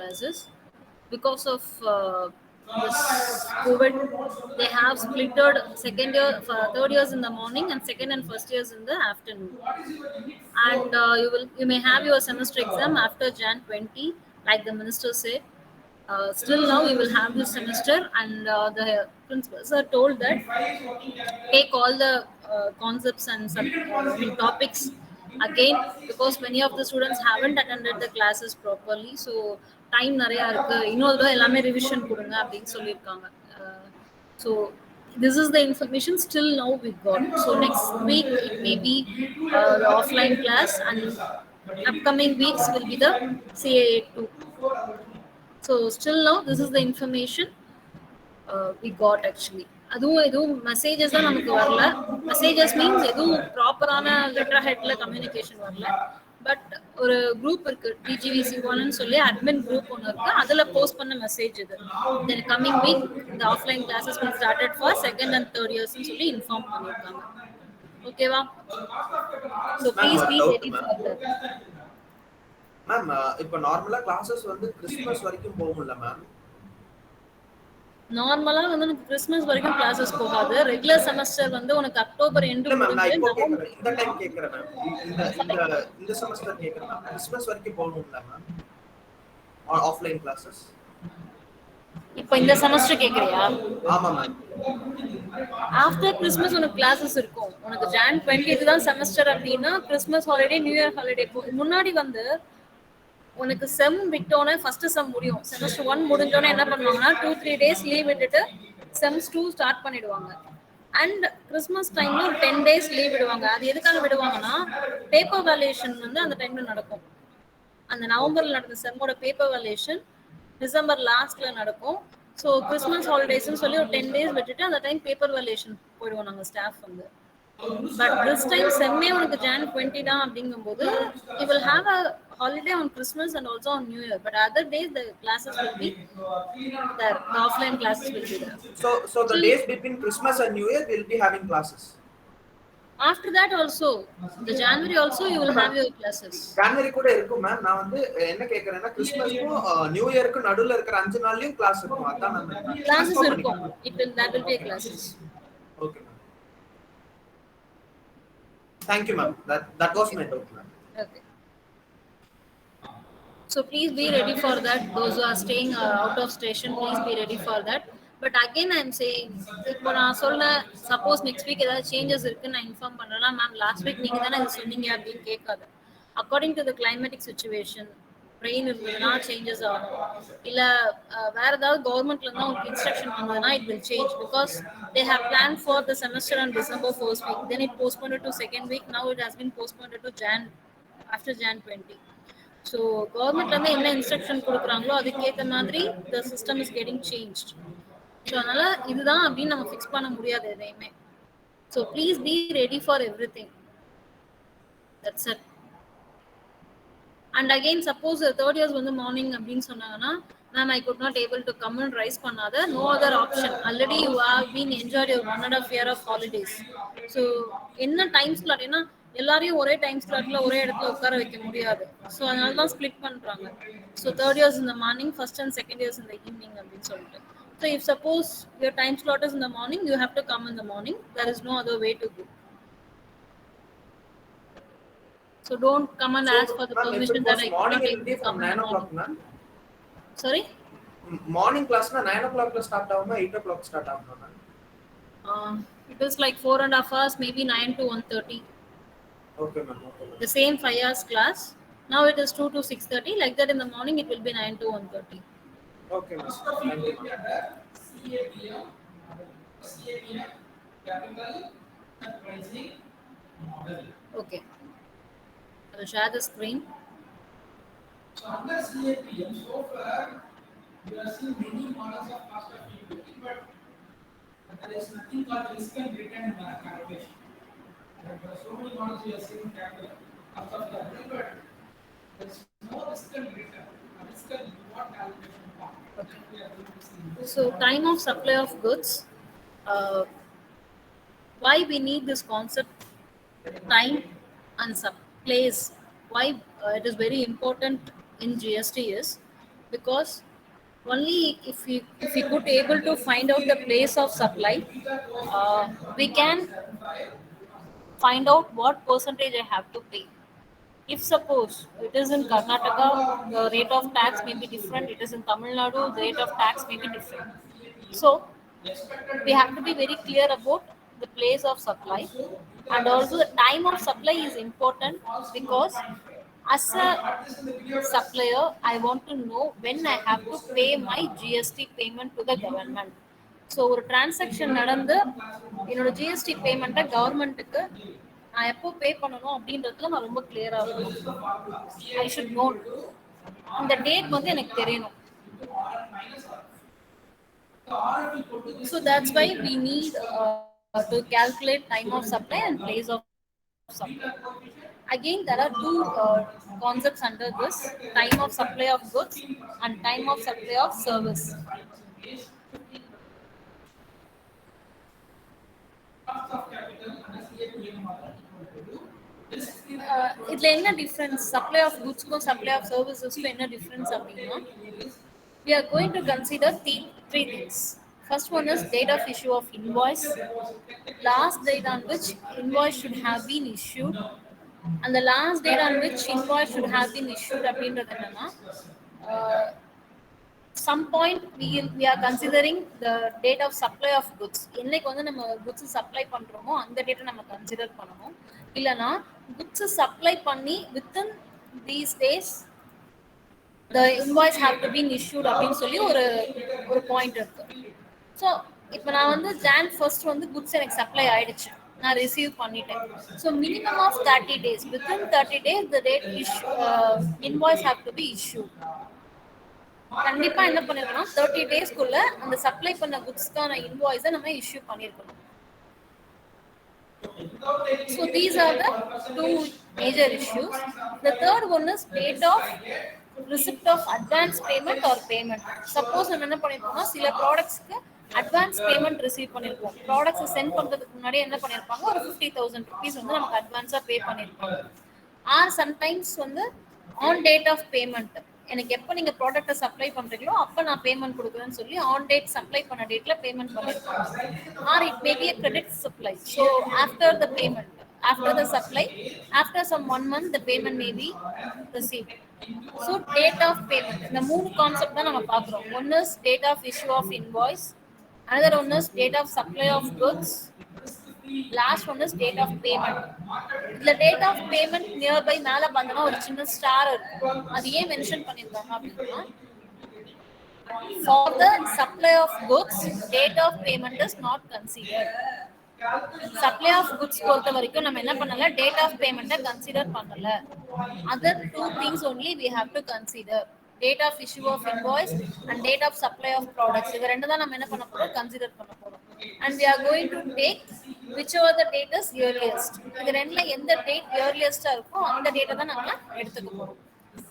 classes. Because of this COVID, they have splitted second year, third years in the morning, and second and first years in the afternoon. And you may have your semester exam after Jan 20, like the minister said. Still now we will have this semester, and the principals are told that take all the concepts and topics again, because many of the students haven't attended the classes properly. So time நிறைய இருக்கு, இன்னொரு தடவை எல்லாமே revision கொடுங்க அப்படின்னு சொல்லியிருக்காங்க. So this is the information still now we got. So next week it may be the offline class, and upcoming weeks will be the CA2. So still now this is the information we got actually. அதுவும் எதுவும் messages தான் நமக்கு வரல. Messages means எதுவும் ப்ராப்பரான letter ஹெட்ல communication வரல. But ஒரு group இருக்கு, டிஜிவிசி ஒன்னு சொல்லி அட்மின் குரூப் ஒன்று இருக்கு, அதில் போஸ்ட் பண்ண மெசேஜ் இது. தென் கம்மிங் வீக் இந்த offline classes will started for second and third இயர்ஸ்னு சொல்லி இன்ஃபார்ம் பண்ணியிருக்காங்க. ஓகேவா? So please be ready for that. Ma'am இப்போ நார்மலா கிளாसेस வந்து கிறிஸ்மஸ் வரைக்கும் போகும்ல மேம்? நார்மலா வந்து உனக்கு கிறிஸ்மஸ் வரைக்கும் கிளாसेस போகாது. ரெகுலர் செமஸ்டர் வந்து உனக்கு அக்டோபர் எண்ட் முடிஞ்சு இந்த டைம் கேக்குறேன் மேம். இந்த செமஸ்டர் கேக்குறேன் மேம். கிறிஸ்மஸ் வரைக்கும் போகும்ல மேம் ஆஃப்லைன் கிளாसेस? இப்போ இந்த செமஸ்டர் கேக்குறியா? ஆமா மேம். ஆஃப்டர் கிறிஸ்மஸ் உனக்கு கிளாसेस இருக்கும். உனக்கு ஜான் 20 தான் செமஸ்டர் அப்படின்னா Christmas holiday new year holiday முன்னாடி வந்து உனக்கு செம் விட்டோன்னே ஃபர்ஸ்ட் செம் முடியும். செமஸ்டர் 1 முடிஞ்சோன்னே என்ன பண்ணுவாங்கன்னா 2-3 டேஸ் லீவ் விட்டுட்டு செம்ஸ் 2 ஸ்டார்ட் பண்ணிடுவாங்க. அண்ட் கிறிஸ்மஸ் டைம்ல ஒரு 10 டேஸ் லீவ் விடுவாங்க. அது எதுக்காக விடுவாங்கன்னா பேப்பர் வேல்யூஷன் வந்து அந்த டைம்ல நடக்கும். அந்த நவம்பர்ல நடந்த செம்மோட பேப்பர் வேல்யூஷன் டிசம்பர் லாஸ்ட்ல நடக்கும். ஸோ கிறிஸ்மஸ் ஹாலிடேஸ்ன்னு சொல்லி ஒரு 10 டேஸ் விட்டுட்டு அந்த டைம் பேப்பர் வேல்யூஷன் போயிடுவோம் நாங்கள் ஸ்டாஃப் வந்து. பட் திஸ் டைம் செம்மே உனக்கு ஜான் 20 தான் அப்படிங்கும்போது you will have a holiday on Christmas and also on New Year, but other days the classes will be there. The offline classes will be there. So the days between Christmas and New Year will be having classes. After that also, the January also you will have your classes. January கூட இருக்கும் ma'am. நான் வந்து என்ன கேக்குறேன்னா கிறிஸ்மஸ்க்கும் new இயருக்கு நடுவுல இருக்கிற 5 நாள்லயும் class இருக்கும். அதான் நான் classes இருக்கும். That will be classes. Okay ma'am. Thank you ma'am. That was my doubt ma'am. Okay. So please be ready for that. Those who are staying out of station, please be ready for that. But again I am saying, இப்போ நான் சொல்ல suppose next week ஏதாவது changes இருக்குன்னு நான் inform பண்ணுறேன்னா ma'am last week நீங்கள் தானே இது சொன்னீங்க அப்படின்னு கேட்காது. According to the climatic situation rain இருந்ததுன்னா சேஞ்சஸ் ஆகும். இல்லை வேற ஏதாவது கவர்மெண்ட்ல இருந்தால் உங்களுக்கு இன்ஸ்ட்ரக்ஷன் வந்ததுன்னா it will change. Because they have plan for the semester on December first week, then it postponed to second week, now it has been postponed to after Jan 20. So கவர்மெண்ட்ல இருந்து என்ன இன்ஸ்ட்ரக்ஷன் கொடுக்குறாங்களோ அதுக்கேற்ற மாதிரி the system is getting changed. So அதனால இதுதான் அப்படின்னு நம்ம ஃபிக்ஸ் பண்ண முடியாது எதையுமே. So please be ready for everything. That's it. And again suppose third years வந்து மார்னிங் அப்படின்னு சொன்னாங்கன்னா ma'am I could not able to come and rise பண்ணாத, no other option. Already you have been enjoyed your 1.5 year of holidays. So என்ன time slot, ஏன்னா எல்லாரையும் ஒரே time ஸ்லாட்ல ஒரே இடத்துல உட்கார வைக்க முடியாது. ஸோ அதனால தான் ஸ்பிளிட் பண்றாங்க. ஸோ தேர்ட் இயர்ஸ் இந்த morning, first and second years இந்த ஈவினிங் அப்படின்னு சொல்லிட்டு. So if suppose your time slot is இந்த morning, you have to come in the morning. There is no other way to go. So don't come and ask for the permission that I cannot able to come in the morning. Sorry? Morning class na 9 o'clock la start ஆகுமா 8 o'clock start ஆகுமா? It is like 4.5 hours, maybe 9 to 1:30. Okay ma'am. The same 5 hours class. Now it is 2 to 6:30. Like that in the morning it will be 9 to 1:30. Okay ma'am. Thank you. Okay. I will share the screen. So under CAPM, so far we are seeing many models of cost of feasibility, but there is nothing called risk and return calculation. There are so many models we are seeing cost of capital, but there is no risk and return. Risk and reward calculation part. Okay. So time of supply of goods. Why we need this concept, time and place, why it is very important in GST is because only if we could able to find out the place of supply, we can find out what percentage I have to pay. If suppose it is in Karnataka, the rate of tax may be different. It is in Tamil Nadu, the rate of tax may be different. So we have to be very clear about the place of supply, and also the time of supply is important, because as a supplier I want to know when I have to pay my GST payment to the government. So ஒரு transaction நடந்து என்னோட GST பேமெண்ட்டை கவர்மெண்ட்டுக்கு நான் எப்போ பே பண்ணணும் அப்படின்றதுல நான் ரொம்ப கிளியராக இருக்கணும். ஐ ஷுட் நோ இந்த டேட் வந்து எனக்கு தெரியணும். So that's why we need to calculate time of supply and place of supply. Again, there are two concepts under this: time of supply of goods and time of supply of service. இதுல என்ன difference supply of குட்ஸ்க்கும் supply of சர்வீசஸ்க்கும் என்ன difference அப்படின்னா, we are going to consider three things. First one is date of issue of invoice, last date on which invoice should have been issued, and the last date on which invoice should have been issued அப்படின்றது என்னன்னா, some point we are considering the date of supply of goods. என்னைக்கு வந்து நம்ம goods supply பண்றோமோ அந்த டேட்டை நம்ம consider பண்ணணும். இல்லனா goods சப்ளை பண்ணி within these days the invoice have to be issued அப்படின்னு சொல்லி ஒரு பாயிண்ட் இருக்கு. ஸோ இப்போ நான் வந்து Jan 1 வந்து குட்ஸ் எனக்கு சப்ளை ஆயிடுச்சு, நான் ரிசீவ் பண்ணிட்டேன். So minimum of 30 days, within 30 days the date invoice have to be issued. கண்டிப்பா என்ன பண்ணிருக்கணும், 30 daysக்குள்ள அந்த சப்ளை பண்ண குட்ஸ்க்கான இன்வாய்ஸை நம்ம இஷ்யூ பண்ணிருக்கணும். So these are the two major issues. The third one is date of receipt of advance payment or payment. Suppose நம்ம என்ன பண்ணிருக்கோம்னா, சில ப்ராடக்ட்ஸ்க்கு அட்வான்ஸ் பேமெண்ட் ரிசீவ் பண்ணிருக்கோம். ப்ராடக்ட்ஸ் சென்ட் பண்றதுக்கு முன்னாடி என்ன பண்ணிருப்பாங்க, ஒரு 50,000 rupees வந்து நமக்கு அட்வான்ஸா பே பண்ணிருப்பாங்க. ஆர் சம்டைம்ஸ் வந்து ஆன் டேட் ஆஃப் பேமெண்ட், எனக்கு எப்போ நீங்க ப்ராடக்ட்டை சப்ளை பண்றீங்களோ அப்போ நான் பேமெண்ட் கொடுக்குறேன்னு சொல்லி ஆன் டேட் சப்ளை பண்ண டேட்ல பேமெண்ட் பண்ணிருப்பாங்க. R it may be a credit supply. So after the payment, after the supply, after some 1 month the payment may be received. So date of payment, இந்த மூணு concept தான் நம்ம பார்க்குறோம். One is date of issue of invoice, another one is date of supply of goods, last one is date of payment. இதுல date of payment nearby மேல பார்த்தோம்னா ஒரு சின்ன ஸ்டார் இருக்கும். அது ஏன் மென்ஷன் பண்ணிருக்காங்க அப்படின்னா, for the supply of goods date of payment is not considered. Supply of goods பொறுத்த வரைக்கும் நம்ம என்ன பண்ணல, டேட் ஆஃப் பேமெண்ட்டை கன்சிடர் பண்ணல. Other two things only we have to consider: date of issue of invoice and date of supply of products. இது ரெண்டு தான் நம்ம என்ன பண்ண போறோம், கன்சிடர் பண்ண போறோம். And we are going to take whichever the date is earliest. இது ரெண்டுல எந்த டேட் earliest இருக்கோ அந்த டேட்டை தான் நம்ம எடுத்துக்க போறோம்.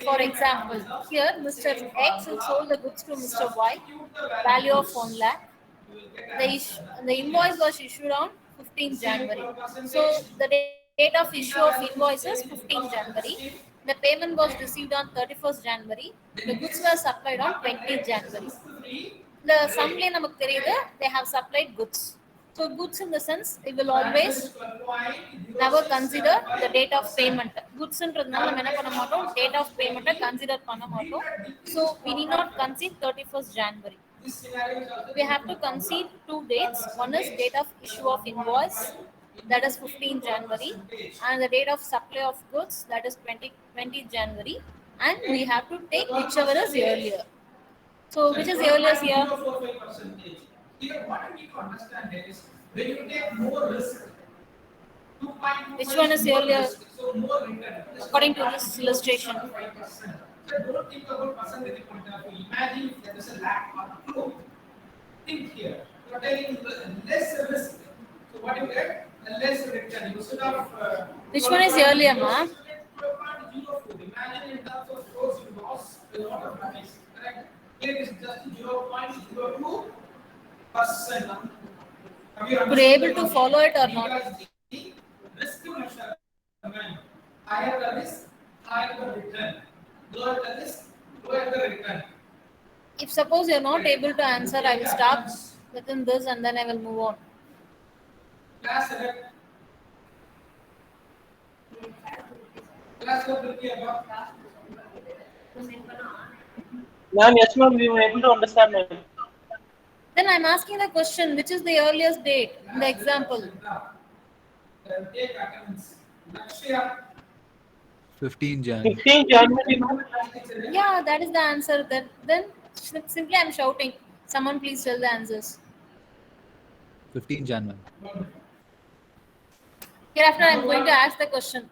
For example, here Mr. X sold the goods to Mr. Y, value of 1 lakh. The invoice was issued on 15th January. So the date of issue of invoice is 15th January. The payment was received on 31st January. The goods were supplied on 20th January. The summary நமக்கு தெரியுது, they have supplied goods. So goods in the sense, we will always never consider the date of payment. Goods ன்றதுனால நம்ம என்ன பண்ண மாட்டோம், date of payment consider பண்ண மாட்டோம். So we need not consider 31st January. We have to consider two dates. One is date of issue of invoice, that is 15th January, and the date of supply of goods, that is 20th January, and we have to take whichever is earlier. So which is earliest here? Here, what we need to understand is when you take more risk, which one is earlier? So more return. According to this illustration. 5%. So don't think about percentage point of view. Imagine if there is a lakh or two. Think here. You are taking less risk. So what you get? A less return. Instead of which one is earlier, ma? 0.04. Imagine in terms of gross you loss a lot of money. Correct? Here is just 0.02%. Could you able to follow it or not? Risk measurement. Higher the risk, higher the return. Lower the risk, lower the return. If suppose you're not able to answer, I will stop within this and then I will move on. Class select. Class select above. Ma'am, yes ma'am, we were able to understand ma'am. Then I'm asking the question, which is the earliest date in the example? Take attendance. Lakshya. 15 Jan. 15 January ma'am. Yeah, that is the answer. Then simply I'm shouting. Someone please tell the answers. 15 Jan, ma'am. Hereafter I'm going to ask the question.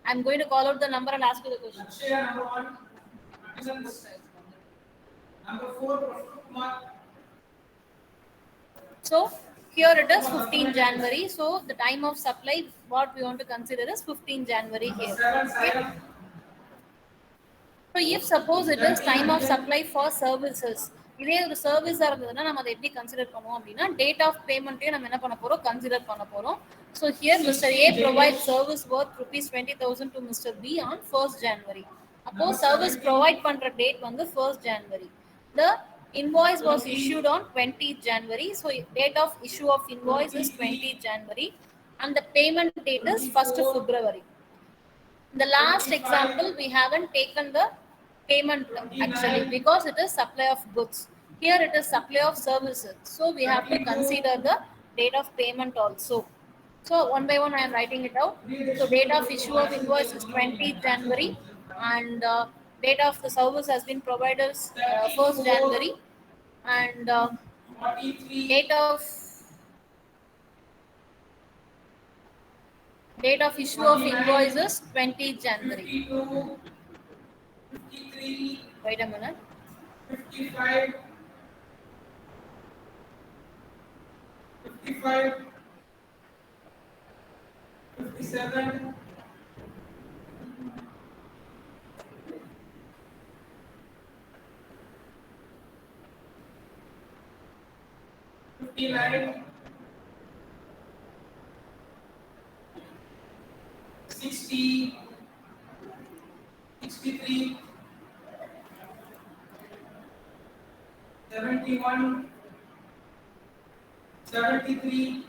I'm going to call out the number and ask you the question. Lakshya number 1. Attendance. Number 4. Prashant Kumar. So here it is 15 January. So the time of supply, what we want to consider is 15 January Number here. 7. Okay? Silent. So if suppose it is time of supply for services, இதே ஒரு சர்வீஸா இருந்ததுன்னா நம்ம அதை எப்படி consider பண்ணுவோம் அப்படின்னா date of பேமெண்ட்டையும் நம்ம என்ன பண்ண போறோம் கன்சிடர் பண்ண போறோம். So here mister A provide service worth ₹20,000 to mister B on 1st January. அப்போ சர்வீஸ் ப்ரொவைட் பண்ற டேட் வந்து 1st January. The invoice was issued on 20th January. So date of issue of invoice is 20th January and the payment date is 1st February. In the last example, we haven't taken the payment actually because it is supply of goods. Here it is supply of services. So we have to consider the date of payment also. So one by one I am writing it out. So date of issue of invoice is 20th January and date of the service has been provided 1st January and 43. date of issue of invoice is 20th January. 52. 53. Wait a minute. 55. 55. 57. 59. 60. 63. 71. 73.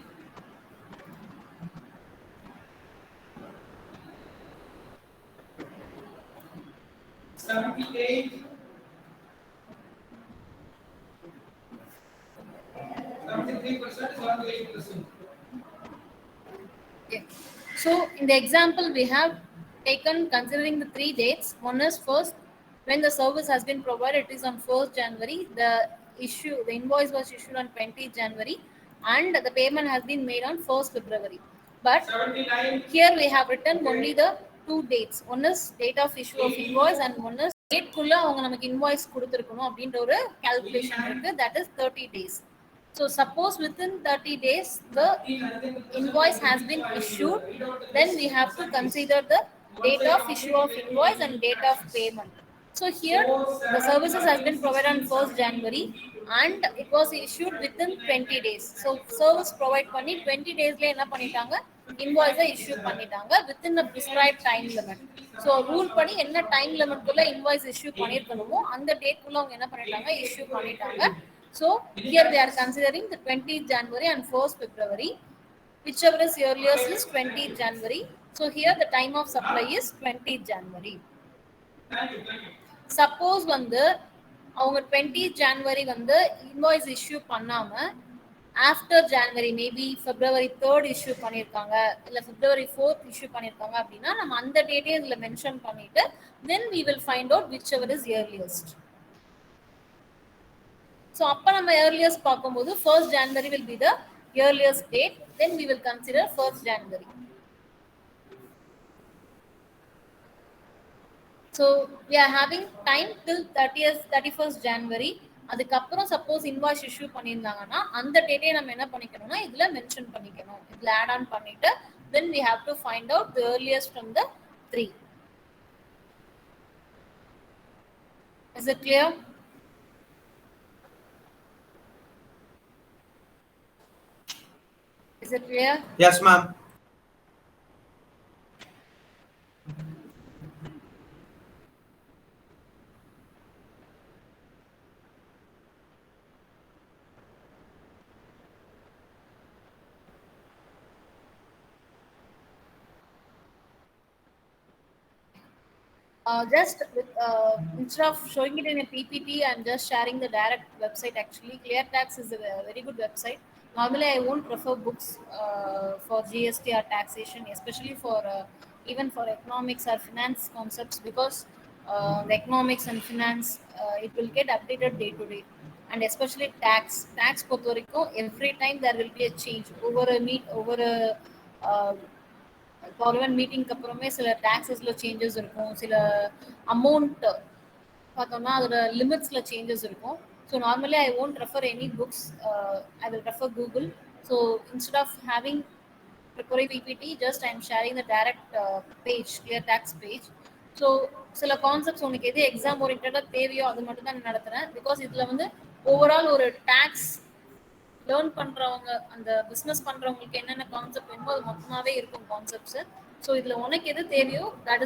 78. 73%, 78%. Okay. So in the example we have taken considering the 3 dates. One is first when the service has been provided, it is on 1st January. The invoice was issued on 20th January and the payment has been made on 1st February. But 79. here we have written only the 2 dates. One is date of issue of invoice and one is date குள்ள அவங்க நமக்கு invoice கொடுத்திருக்கணும் அப்படின்ற ஒரு calculation இருக்கு. That is 30 days. So suppose within 30 days the invoice has been issued, then we have to consider the date of issue of invoice and date of payment. So here the services has been provided on 1st January and it was issued within 20 days. So service provide பண்ணி 20 daysல என்ன பண்ணிட்டாங்க invoice issue பண்ணிட்டாங்க within the prescribed time limit. So rule படி என்ன time limit குள்ள invoice issue பண்ணிருக்கணுமோ அந்த date குள்ள அவங்க என்ன பண்ணிட்டாங்க issue பண்ணிட்டாங்க. So here they are considering the 20th January and 1st February. Whichever is earliest is 20th January. So here the time of supply is 20th January. Suppose வந்து அவங்க 20th January வந்து invoice issue பண்ணாம after January maybe February 3rd issue பண்ணிருக்காங்க இல்ல February 4th issue பண்ணிருக்காங்க அப்படின்னா நம்ம அந்த டேட்டே இதுல மென்ஷன் பண்ணிட்டு then we will find out whichever is earliest. So அப்ப நம்ம earliest பார்க்கும்போது 1st January will be the earliest date, then we will consider 1st January. So we are having time till 31st January. அதுக்கப்புறம் suppose invoice issue பண்ணியிருந்தாங்கன்னா அந்த டேட்டே நம்ம என்ன பண்ணிக்கணும்னா இதுல mention பண்ணிக்கணும். இதுல ஆட் ஆன் பண்ணிட்டு then we have to find out the earliest from the 3. Is it clear? Is it clear? Yes, ma'am. Just with, instead of showing it in a PPT, I'm just sharing the direct website. Actually, ClearTax is a very good website. Normally, I won't prefer books for GST or taxation, especially for even for economics or finance concepts, because the economics and finance, it will get updated day to day. And especially tax பொறுத்த வரைக்கும் every time there will be a change over a uh, government மீட்டிங்க்கு அப்புறமே சில டாக்ஸஸ்ல changes இருக்கும், சில amount பார்த்தோம்னா அதோட லிமிட்ஸ்ல சேஞ்சஸ் இருக்கும். So normally I won't refer any books, I will refer Google. So instead of having preparing PPT, just I'm sharing the direct page, ClearTax page. So சில கான்செப்ட்ஸ் உங்களுக்கு எது எக்ஸாம் ஓரியன்டாக தேவையோ அது மட்டும் தான் நடத்துறேன். பிகாஸ் இதில் வந்து ஓவரால் ஒரு டாக்ஸ் லேர்ன் பண்றவங்க, அந்த பிசினஸ் பண்றவங்களுக்கு என்னென்ன கான்செப்ட் வேணுமோ அது மொத்தமாவே இருக்கும் கான்செப்ட்ஸ். ஸோ இதுல உனக்கு எது தேவையோ that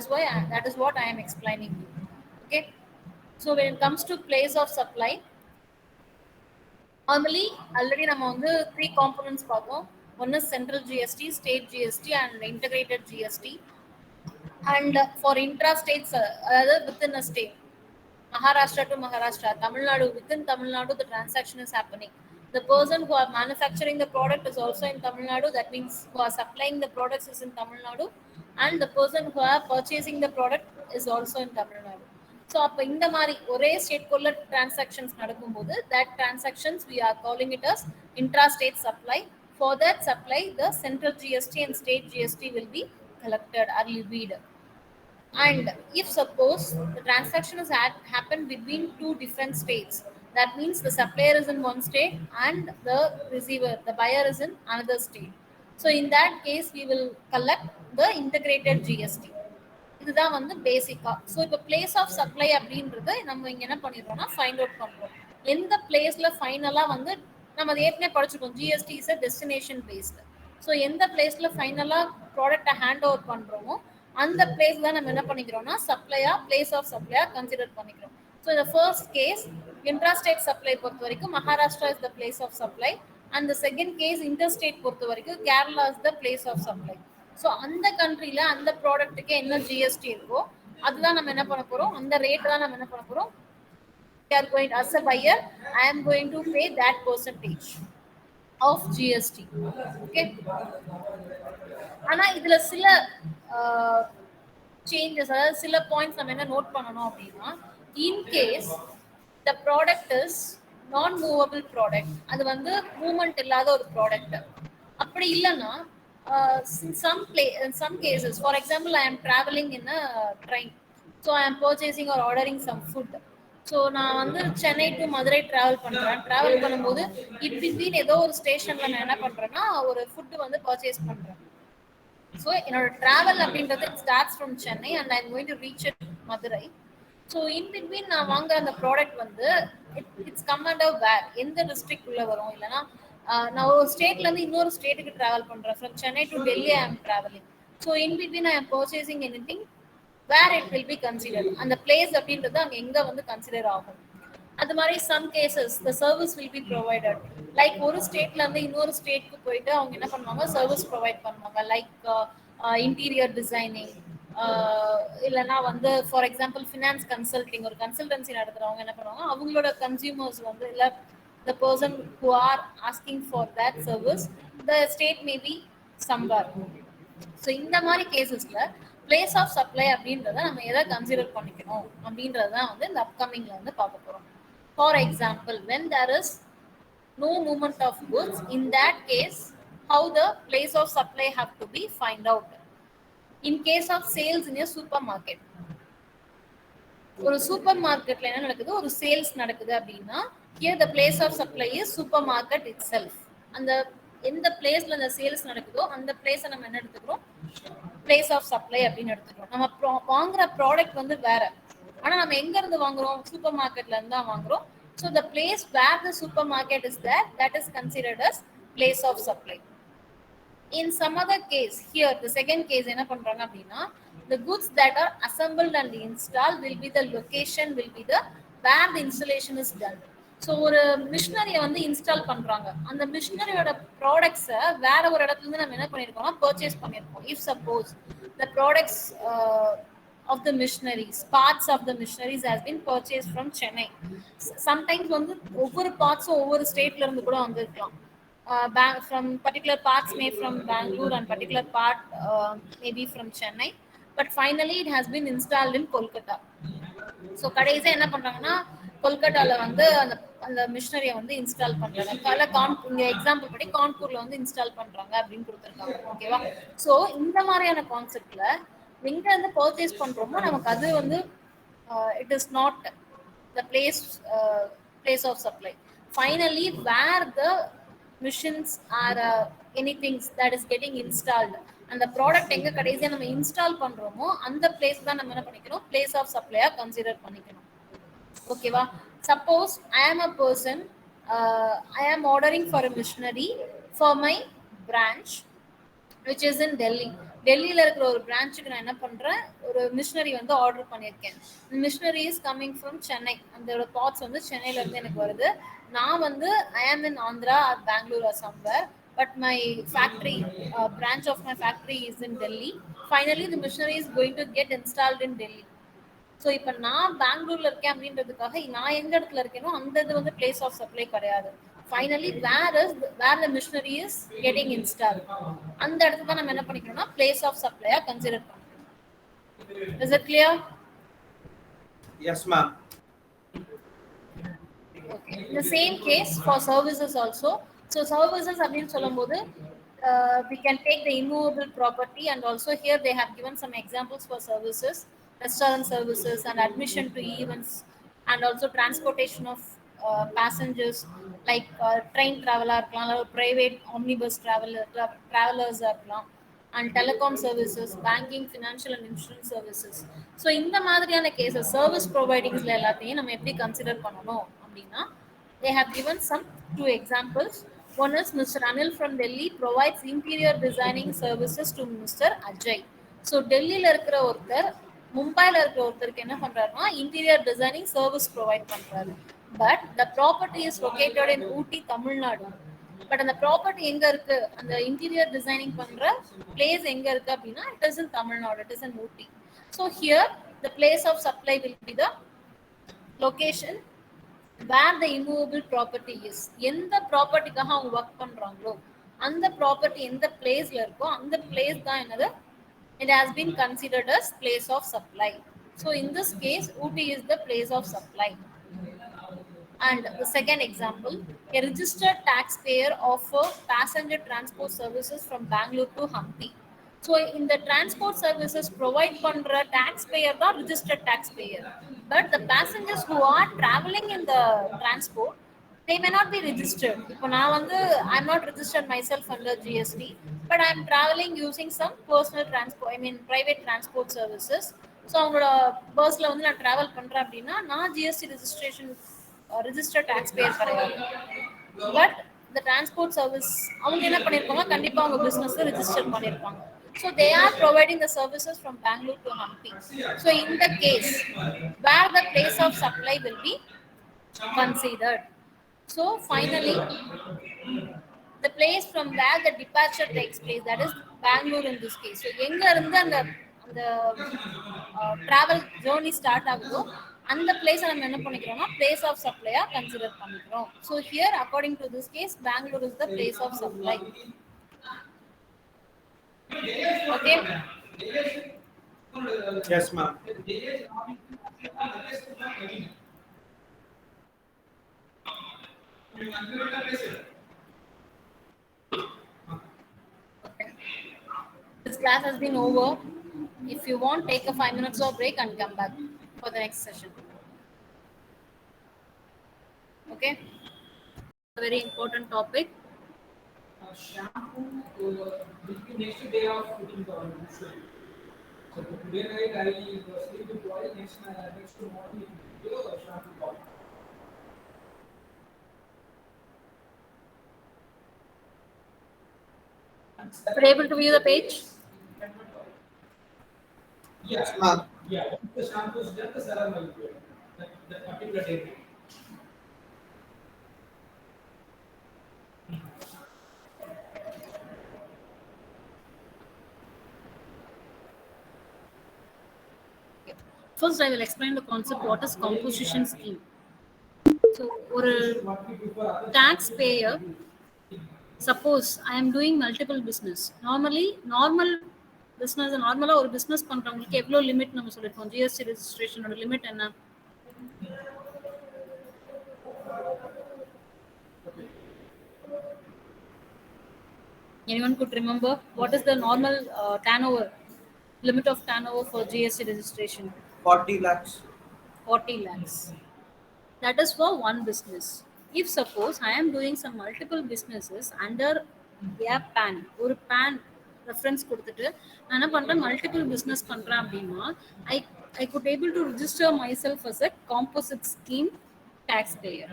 is what I am explaining you. Okay, so when it comes to place of supply, normally already நம்ம வந்து 3 components பார்த்தோம். One is central GST, state GST and integrated GST. And for intra-states, அதாவது within a state, Maharashtra to Maharashtra, Tamil Nadu, within Tamil Nadu, the transaction is happening. The person who are manufacturing the product is also in Tamil Nadu. That means who are supplying the products is in Tamil Nadu, and the person who are purchasing the product is also in Tamil Nadu. So, அப்போ இந்த மாதிரி ஒரே ஸ்டேட்குள்ள transactions நடக்கும்போது that transactions we are calling it as intra-state supply. For that supply, the central GST and state GST will be collected or levied. And if suppose the transaction has happened between 2 different states, that means the supplier is in one state and the receiver, the buyer is in another state. So in that case, we will collect the integrated GST. இதுதான் வந்து பேசிக்கா. So இப்போ place of supply அப்படின்றத நம்ம இங்க என்ன பண்ணிடுறோம்னா find out பண்றோம். எந்த பிளேஸ்ல ஃபைனலா வந்து நம்ம அதை ஏற்கனவே படிச்சிருக்கோம், GST is destination based. So எந்த பிளேஸ்ல ஃபைனலா ப்ராடக்ட்டை ஹேண்ட் ஓவர் பண்றோமோ அந்த பிளேஸ் தான் நம்ம என்ன பண்ணிக்கிறோம்னா சப்ளையா, பிளேஸ் ஆஃப் சப்ளையா கன்சிடர் பண்ணிக்கிறோம். ஸோ இந்த ஃபர்ஸ்ட் கேஸ் இன்ட்ராஸ்டேட் சப்ளை பொறுத்த வரைக்கும் Maharashtra is the place of supply, and the second case interstate பொறுத்த வரைக்கும் Kerala is the place of supply. So அந்த கண்ட்ரில அந்த ப்ராடக்ட்டுக்கு என்ன ஜிஎஸ்டி இருக்கோ அதுதான் நம்ம என்ன பண்ண போறோம், அந்த ரேட் தான் நம்ம என்ன பண்ண போறோம். We are going, as a buyer, I am going to pay that percentage of GST. Okay. ஆனா இதுல சில சேஞ்சஸ், அதாவது சில பாயிண்ட்ஸ் நம்ம என்ன நோட் பண்ணணும் அப்படின்னா, in case the product is non movable product, அது வந்து மூவ்மெண்ட் இல்லாத ஒரு ப்ராடக்ட், அப்படி இல்லைன்னா in some cases, for example, I am traveling in a train, so I am purchasing or ordering some food. So நான் வந்து சென்னை டு மதுரை ட்ராவல் பண்ணும்போது in between ஏதோ ஒரு ஸ்டேஷன்ல நான் என்ன பண்றேன்னா ஒரு ஃபுட்டு வந்து பர்ச்சேஸ் பண்றேன். ஸோ என்னோட டிராவல் அப்படின்றது starts from Chennai and I am going to reach it Madurai. So in between நான் வாங்குற அந்த ப்ராடக்ட் வந்து இட்ஸ் கம் அண்டர் வேர், எந்த டிஸ்ட்ரிக்ட் உள்ள வரும், இல்லைன்னா நான் ஒரு ஸ்டேட்ல இருந்து இன்னொரு ஸ்டேட்டுக்கு டிராவல் பண்றேன், from Chennai to Delhi I am travelling. So in between I am purchasing anything, where it will be considered, அந்த பிளேஸ் அப்படின்றது அங்க எங்க வந்து கன்சிடர் ஆகும். அது மாதிரி some cases the service will be provided, like ஒரு ஸ்டேட்ல இருந்து இன்னொரு ஸ்டேட்க்கு போயிட்டு அவங்க என்ன பண்ணுவாங்க, சர்வீஸ் ப்ரொவைட் பண்ணுவாங்க, லைக் இன்டீரியர் டிசைனிங், இல்லைன்னா வந்து ஃபார் எக்ஸாம்பிள் ஃபினான்ஸ் கன்சல்டிங், ஒரு கன்சல்டன்சி நடத்துறவங்க என்ன பண்ணுவாங்க, அவங்களோட கன்சியூமர்ஸ் வந்து இல்லை the person who are asking for that service, the state may be somewhere. So இந்த மாதிரி கேசஸ்ல பிளேஸ் ஆஃப் சப்ளை அப்படின்றத நம்ம எதை கன்சிடர் பண்ணிக்கணும் அப்படின்றது தான் வந்து இந்த அப்கமிங்ல வந்து பார்க்க போறோம். For example, when there is no movement of goods, in that case how the place of supply have to be find out. In case of sales in a supermarket, ஒரு சூப்பர் மார்க்கெட்ல என்ன நடக்குது, ஒரு சேல்ஸ் நடக்குது அப்படின்னா here the place of supply is supermarket itself. அந்த எந்த பிளேஸ்ல அந்த சேல்ஸ் நடக்குதோ அந்த பிளேஸை நம்ம என்ன எடுத்துக்கிறோம், பிளேஸ் ஆஃப் சப்ளை அப்படின்னு எடுத்துக்கிறோம். நம்ம வாங்குற ப்ராடக்ட் வந்து வேற, ஆனா நம்ம எங்க இருந்து வாங்குறோம், சூப்பர் மார்க்கெட்ல இருந்து தான் வாங்குறோம். So the place where the supermarket is there, that is considered as place of supply. In some other case, here the second case என்ன பண்றாங்க அப்படின்னா, the goods that are assembled and installed will be the location, will be the where the installation is done. So ஒரு மிஷினரியை வந்து install பண்றாங்க, அந்த மிஷினரியோட ப்ராடக்ட்ஸை வேற ஒரு இடத்துல இருந்து நம்ம என்ன பண்ணிருக்கோம்னா பர்ச்சேஸ் பண்ணிருக்கோம். If suppose the products of the missionaries, parts of the missionaries has been purchased from Chennai. Sometimes வந்து ஒவ்வொரு பார்ட்ஸும் ஒவ்வொரு ஸ்டேட்ல இருந்து கூட வந்திருக்கலாம். From particular parts may from Bangalore and particular part maybe from Chennai, but finally it has been installed in Kolkata. So கடைசியாக என்ன பண்றாங்கன்னா கொல்கட்டால வந்து அந்த அந்த மிஷினரியை வந்து இன்ஸ்டால் பண்றாங்க. இங்க எக்ஸாம்பிள் படி கான்பூர்ல வந்து இன்ஸ்டால் பண்றாங்க அப்படின்னு கொடுத்துருக்காங்க. ஓகேவா? ஸோ இந்த மாதிரியான கான்செப்ட்ல எங்க இருந்து பர்ச்சேஸ் பண்றோமோ நமக்கு அது வந்து it is not the place of supply. Finally where the machines are anything that is getting installed, அந்த ப்ராடக்ட் எங்க கடைசியா நம்ம இன்ஸ்டால் பண்றோமோ அந்த பிளேஸ் தான் நம்ம என்ன பண்ணிக்கணும், பிளேஸ் ஆஃப் சப்ளையா கன்சிடர் பண்ணிக்கணும். ஓகேவா? சப்போஸ் ஐ ஆம் அ person, I am ordering for a machinery for my branch which is in Delhi. டெல்லியில இருக்கிற ஒரு பிரான்ச்சுக்கு நான் என்ன பண்றேன், ஒரு மிஷினரி வந்து ஆர்டர் பண்ணியிருக்கேன். Machinery is coming from Chennai. அந்த பார்ட்ஸ் வந்து சென்னையில இருந்து எனக்கு வருது. நான் வந்து I am in Andhra or Bangalore or somewhere, but my factory branch of my factory is in Delhi. Finally the machinery is going to get installed in Delhi. So இப்போ நான் பெங்களூர்ல இருக்கேன் அப்படின்றதுக்காக நான் எந்த இடத்துல இருக்கேனோ அந்த இது வந்து பிளேஸ் ஆஃப் சப்ளை கிடையாது. Finally where the machinery is getting install, அந்த இடத்துல தான் நம்ம என்ன பண்ணிக்கணும்னா பிளேஸ் ஆஃப் சப்ளையா கன்சிடர் பண்ணிக்கணும். Is it clear? Yes, ma'am. Okay. In the same case for services also. So services அப்படின்னு சொல்லும்போது we can take the immovable property, and also here they have given some examples for services: restaurant services and admission to events, and also transportation of passengers like train traveler இருக்கலாம், private omnibus travelers இருக்கலாம், and telecom services, banking, financial and insurance services. So இந்த மாதிரியான cases service providingsல எல்லாத்தையும் நம்ம எப்படி consider பண்ணணும் அப்படின்னா, they have given some two examples. One is Mr. Anil from Delhi provides interior designing services to Mr. Ajay. So டெல்லியில இருக்கிற ஒருத்தர் மும்பைல இருக்கிற ஒருத்தருக்கு என்ன பண்றாருன்னா இன்டீரியர் டிசைனிங் சர்வீஸ் ப்ரொவைட் பண்றாரு. But the property is located in Ooty, Tamil Nadu. But அந்த ப்ராப்பர்ட்டி எங்க இருக்கு, அந்த இன்டீரியர் டிசைனிங் பண்ற பிளேஸ் எங்க இருக்கு அப்படின்னா it is in Tamil Nadu, it is in Ooty. So here the place of supply will be the location where the immovable property is. எந்த ப்ராப்பர்ட்டிக்காக அவங்க ஒர்க் பண்றாங்களோ அந்த ப்ராப்பர்ட்டி எந்த பிளேஸ்ல இருக்கோ அந்த பிளேஸ் தான் என்னது, it has been considered as place of supply. So in this case Ooty is the place of supply. And the second example, a registered taxpayer of passenger transport services from Bangalore to Hampi. So in the transport services provide பண்ற taxpayer தான் registered taxpayer, but the passengers who are traveling in the transport, they may not be registered. இப்போ நான் வந்து I'm not registered myself under GST, but I'm traveling using some personal transport, I mean private transport services. So அவங்களோட பஸ்ல வந்து நான் travel பண்றேன் அப்படின்னா நான் ஜிஎஸ்டி ரெஜிஸ்ட்ரேஷன் registered taxpayer கிடையாது. பட் the transport service அவங்க என்ன பண்ணிருப்பாங்க, கண்டிப்பா அவங்க பிசினஸ் ரெஜிஸ்டர் பண்ணிருப்பாங்க. So they are providing the services from Bangalore to Hampi. So in the case where the place of supply will be considered. So finally the place from where the departure takes place, that is Bangalore in this case. So எங்க இருந்து அந்த அந்த travel journey start ஆகுதோ அந்த place நம்ம என்ன பண்ணிக்கிறோம்னா place of சப்ளையா கன்சிடர் பண்ணிக்கிறோம். So here according to this case Bangalore is the place of supply. Okay? Yes, ma'am. This class has been over. If you want, take a 5 minutes of break and come back for the next session. Okay? A very important topic. Shampoo will be next day of putting the oil. So today night I sleep with oil, next morning you shampoo powder. Are you able to view the page? Yes, ma'am. Yeah, once the shampoo is done, the serum will be that particular day. First, I will explain the concept what is composition scheme. So, ஒரு taxpayer, suppose I am doing multiple business. Normally, normal business, நார்மலா ஒரு business பண்றவங்களுக்கு எவ்வளவு limit நம்ம சொல்லிருக்கோம்? GST ரெஜிஸ்ட்ரேஷனோட limit என்ன? Anyone could remember what is the normal turnover limit of turnover for GST registration? 40 lakhs. 40 lakhs. That is for one business. If suppose I am doing some multiple businesses under a PAN, ஒரு PAN reference கொடுத்துட்டு நான் என்ன பண்றேன் multiple business பண்றேன் அப்படின்னா I could able to register myself as a composite scheme taxpayer.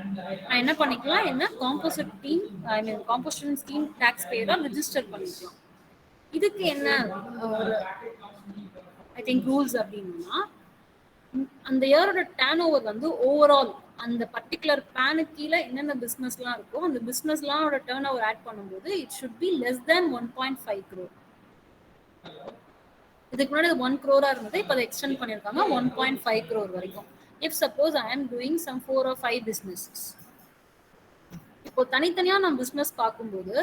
நான் என்ன பண்ணிக்கலாம் என்ன composite team composition scheme taxpayer register பண்ணிக்கலாம். இதுக்கு என்ன I think rules அப்படின்னா அந்த இயரோட டர்ன் ஓவர் வந்து ஓவரால் அந்த பர்டிகுலர் பேனுக்கு கீழே என்னென்ன பிஸ்னஸ்லாம் இருக்கோ அந்த பிஸ்னஸ்லாம் டர்ன் ஓவர் ஆட் பண்ணும்போது it should be less than 1.5 crore. இதுக்கு முன்னாடி 1 crore இருந்தது, இப்போ அதை எக்ஸ்டெண்ட் பண்ணியிருக்காங்க 1.5 crore வரைக்கும். இஃப் சப்போஸ் ஐ ஆம் டூயிங் சம் 4 or 5 பிஸ்னஸஸ், இப்போ தனித்தனியாக நான் பிஸ்னஸ் பார்க்கும்போது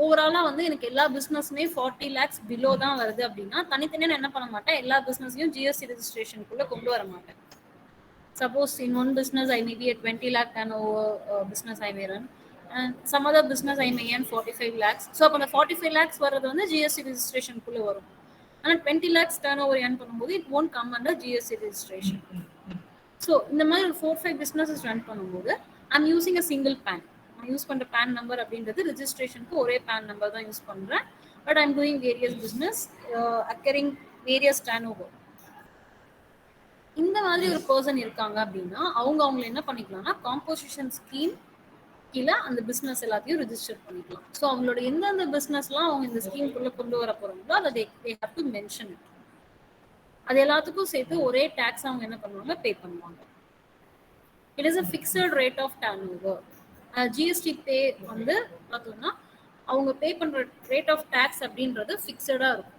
ஓவராலா வந்து எனக்கு எல்லா பிசினஸுமே 40 lakhs பிலோ தான் வருது அப்படின்னா தனித்தனியா நான் என்ன பண்ண மாட்டேன், எல்லா பிசினஸையும் ஜிஎஸ்டி ரெஜிஸ்ட்ரேஷனுக்குள்ள கொண்டு வர மாட்டேன். Suppose in one business I may be a 20 lakh turnover business I may run and some other business I may earn 45 lakhs. So அப்போ அந்த 45 lakhs வர்றது வந்து ஜிஎஸ்டி ரெஜிஸ்ட்ரேஷனுக்குள்ள வரும். ஆனால் 20 lakhs turnover earn பண்ணும்போது it won't come under GST registration. So இந்த மாதிரி ஒரு 4-5 businesses ரன் பண்ணும்போது I'm using a single PAN. நான் யூஸ் பண்ற பேன் நம்பர் அப்படின்றது ரெஜிஸ்ட்ரேஷனுக்கு ஒரே பேன் நம்பர் தான் யூஸ் பண்றேன். But I'm doing various business occurring various turnover. இந்த மாதிரி ஒரு பர்சன் இருக்காங்க அப்படின்னா அவங்களை என்ன பண்ணிக்கலாம்னா காம்போசிஷன் ஸ்கீம் கீழே அந்த பிஸ்னஸ் எல்லாத்தையும் ரெஜிஸ்டர் பண்ணிக்கலாம். ஸோ அவங்களோட எந்தெந்த பிஸ்னஸ்லாம் அவங்க இந்த ஸ்கீம்குள்ள கொண்டு வர போறாங்களோ அதை they have to mention it. அது எல்லாத்துக்கும் சேர்த்து ஒரே டேக்ஸ் அவங்க என்ன பண்ணுவாங்க, பே பண்ணுவாங்க. It is a fixed rate of turnover. GST பே வந்து பார்த்தோம்னா அவங்க பே பண்ற ரேட் ஆஃப் டாக்ஸ் அப்படின்றது ஃபிக்ஸடா இருக்கும்.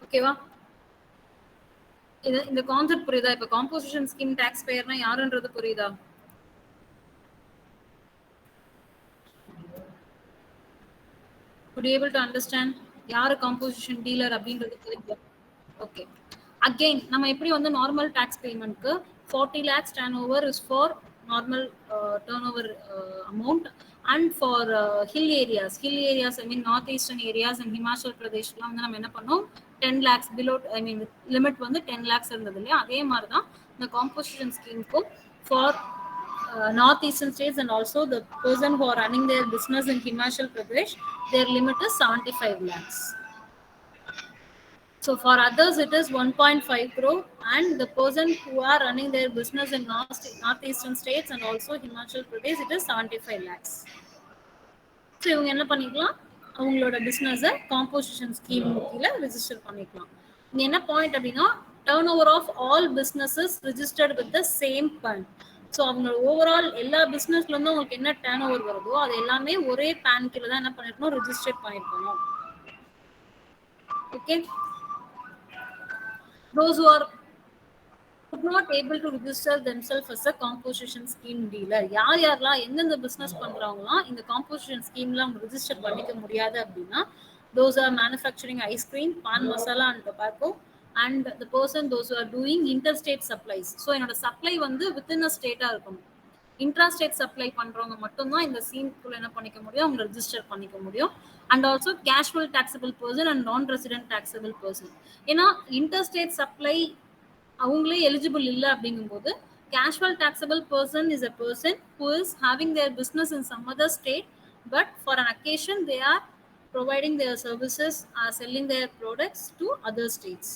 ஓகேவா? இந்த கான்செப்ட் புரியுதா? இப்ப காம்போசிஷன் ஸ்கீம் டாக்ஸ் பேயர்னா யாருன்றது புரியுதா? Could you able to understand யாரு காம்போசிஷன் டீலர் அப்படின்றது புரியுதா? ஓகே. அகைன் நம்ம எப்படி வந்து normal tax பேமெண்ட்க்கு 40 lakhs turnover is for normal turnover amount and for hill areas I mean northeastern areas and Himachal Pradesh லாம் வந்து நம்ம என்ன பண்ணோம் 10 lakhs below I mean limit வந்து 10 lakhs இருந்தது இல்லையா? அதே மாதிரி தான் இந்த composition ஸ்கீம்க்கும் for northeastern states and also the person who are running their business in Himachal Pradesh, their limit is 75 lakhs. So for others it is 1.5 crore and the person who are running their business in northeastern states and also Himachal Pradesh it is 75 lakhs. So இவங்க என்ன பண்ணிக்கலாம், அவங்களோட பிசினஸை composition scheme கீழே register பண்ணிக்கலாம். இங்க என்ன point அப்படின்னா turnover of all businesses registered with the same PAN. So அவங்களோட ஓவரால் எல்லா பிசினஸ்ல இருந்தும் உங்களுக்கு என்ன டர்ன் ஓவர் வருதோ அது எல்லாமே ஒரே பேன் கீழே தான் என்ன பண்ணிருக்கணும், ரெஜிஸ்டர் பண்ணிருக்கணும். Okay. Those who are not able to register themselves as a composition scheme dealer, யாரெல்லாம் எந்தெந்த பிசினஸ் பண்றவங்களாம் இந்த காம்போசிஷன் ஸ்கீம்ல அவங்க ரெஜிஸ்டர் பண்ணிக்க முடியாது அப்படின்னா those are manufacturing ice cream, pan masala and tobacco and the person those who are doing interstate supplies. So என்னோட supply வந்து within a state இருக்கணும். இன்ட்ராஸ்டேட் சப்ளை பண்றவங்க மட்டும்தான் இந்த ஸ்கீம்குள்ள என்ன பண்ணிக்க முடியும், அவங்க ரெஜிஸ்டர் பண்ணிக்க முடியும். And also casual taxable person and non resident taxable person. ஏன்னா இன்டர்ஸ்டேட் சப்ளை அவங்களே எலிஜிபிள் இல்லை அப்படிங்கும்போது casual taxable person is a person who is having their business in some other state but for an occasion they are providing their services or selling their products to other states.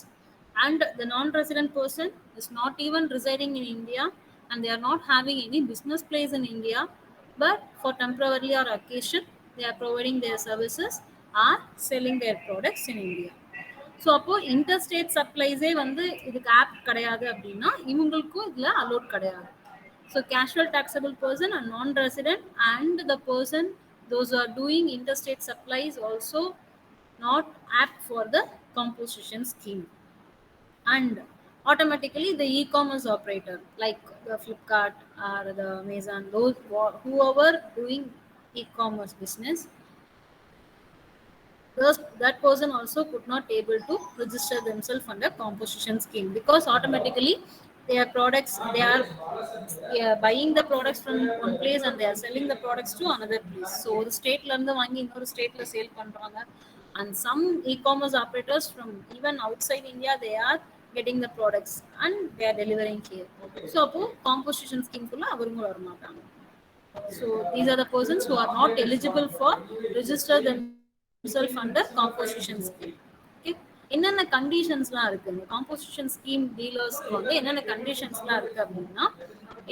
and the non-resident person is not even residing in India, and they are not having any business place in India, but for temporarily or occasion they are providing their services or selling their products in India. So அப்போ interstate சப்ளைஸே வந்து இதுக்கு app கிடையாது அப்படின்னா இவங்களுக்கும் இதில் allot கிடையாது. So casual taxable person and non-resident and the person those who are doing interstate supplies also not apt for the composition scheme. And automatically the e-commerce operator like the Flipkart or the Amazon, those whoever doing e-commerce business, that person also could not able to register themselves under composition scheme, because automatically their products, they are buying the products from one place and they are selling the products to another place. So the state la irundhu vaangi innoru state la sale பண்றாங்க. And some e-commerce operators from even outside India, they are getting the products and they are delivering here. So appo composition scheme kulla avarunga vara maatanga. So these are the persons who are not eligible for register themselves under composition scheme. Okay. என்னென்ன கண்டிஷன்ஸ்லாம் இருக்கு இந்த composition scheme டீலர்ஸ்க்கு வந்து என்னென்ன கண்டிஷன்ஸ்லாம் இருக்கு அப்படின்னா,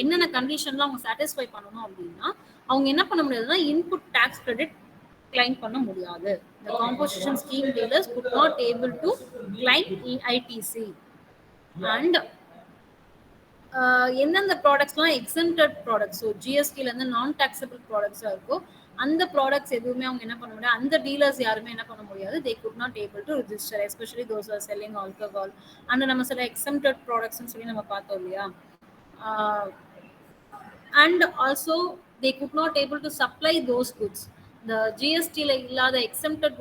என்னென்ன கண்டிஷன்லாம் அவங்க satisfy பண்ணணும் அப்படின்னா, அவங்க என்ன பண்ண முடியாதுன்னா இன்புட் டேக்ஸ் கிரெடிட் கிளைம் பண்ண முடியாது. The composition scheme dealers could not able to claim EITC. And எந்தெந்த ப்ராடக்ட்ஸ்லாம் எக்ஸம்டட் ப்ராடக்ட்ஸ், ஸோ ஜிஎஸ்டிலேருந்து நான் டாக்ஸபிள் ப்ராடக்ட்ஸாக இருக்கோ அந்த ப்ராடக்ட்ஸ் எதுவுமே அவங்க என்ன பண்ண முடியாது, அந்த டீலர்ஸ் யாருமே என்ன பண்ண முடியாது, தே could not able to register, especially those are selling alcohol. And நம்ம சில எக்ஸம்டட் ப்ராடக்ட்ஸ்னு சொல்லி நம்ம பார்த்தோம் இல்லையா. And also they could not able to supply those goods. இந்த ஜிஎஸ்டியில் இல்லாத எக்ஸம்டட்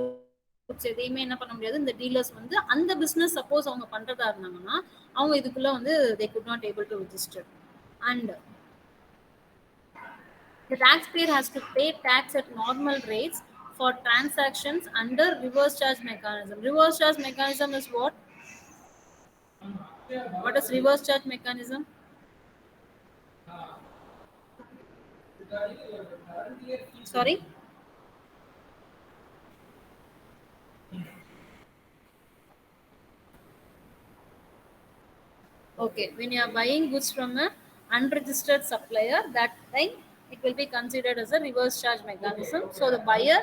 குட்ஸ் எதையுமே என்ன பண்ண முடியாது, இந்த டீலர்ஸ் வந்து அந்த பிஸ்னஸ் சப்போஸ் அவங்க பண்ணுறதா இருந்தாங்கன்னா அவங்க இதுக்குள்ள வந்து they could not able to register. And the taxpayer has to pay tax at normal rates for transactions under reverse charge mechanism. Reverse charge mechanism is what? What is reverse charge mechanism? Sorry? Okay, when you are buying goods from a unregistered supplier, that time it will be considered as a reverse charge mechanism. So the buyer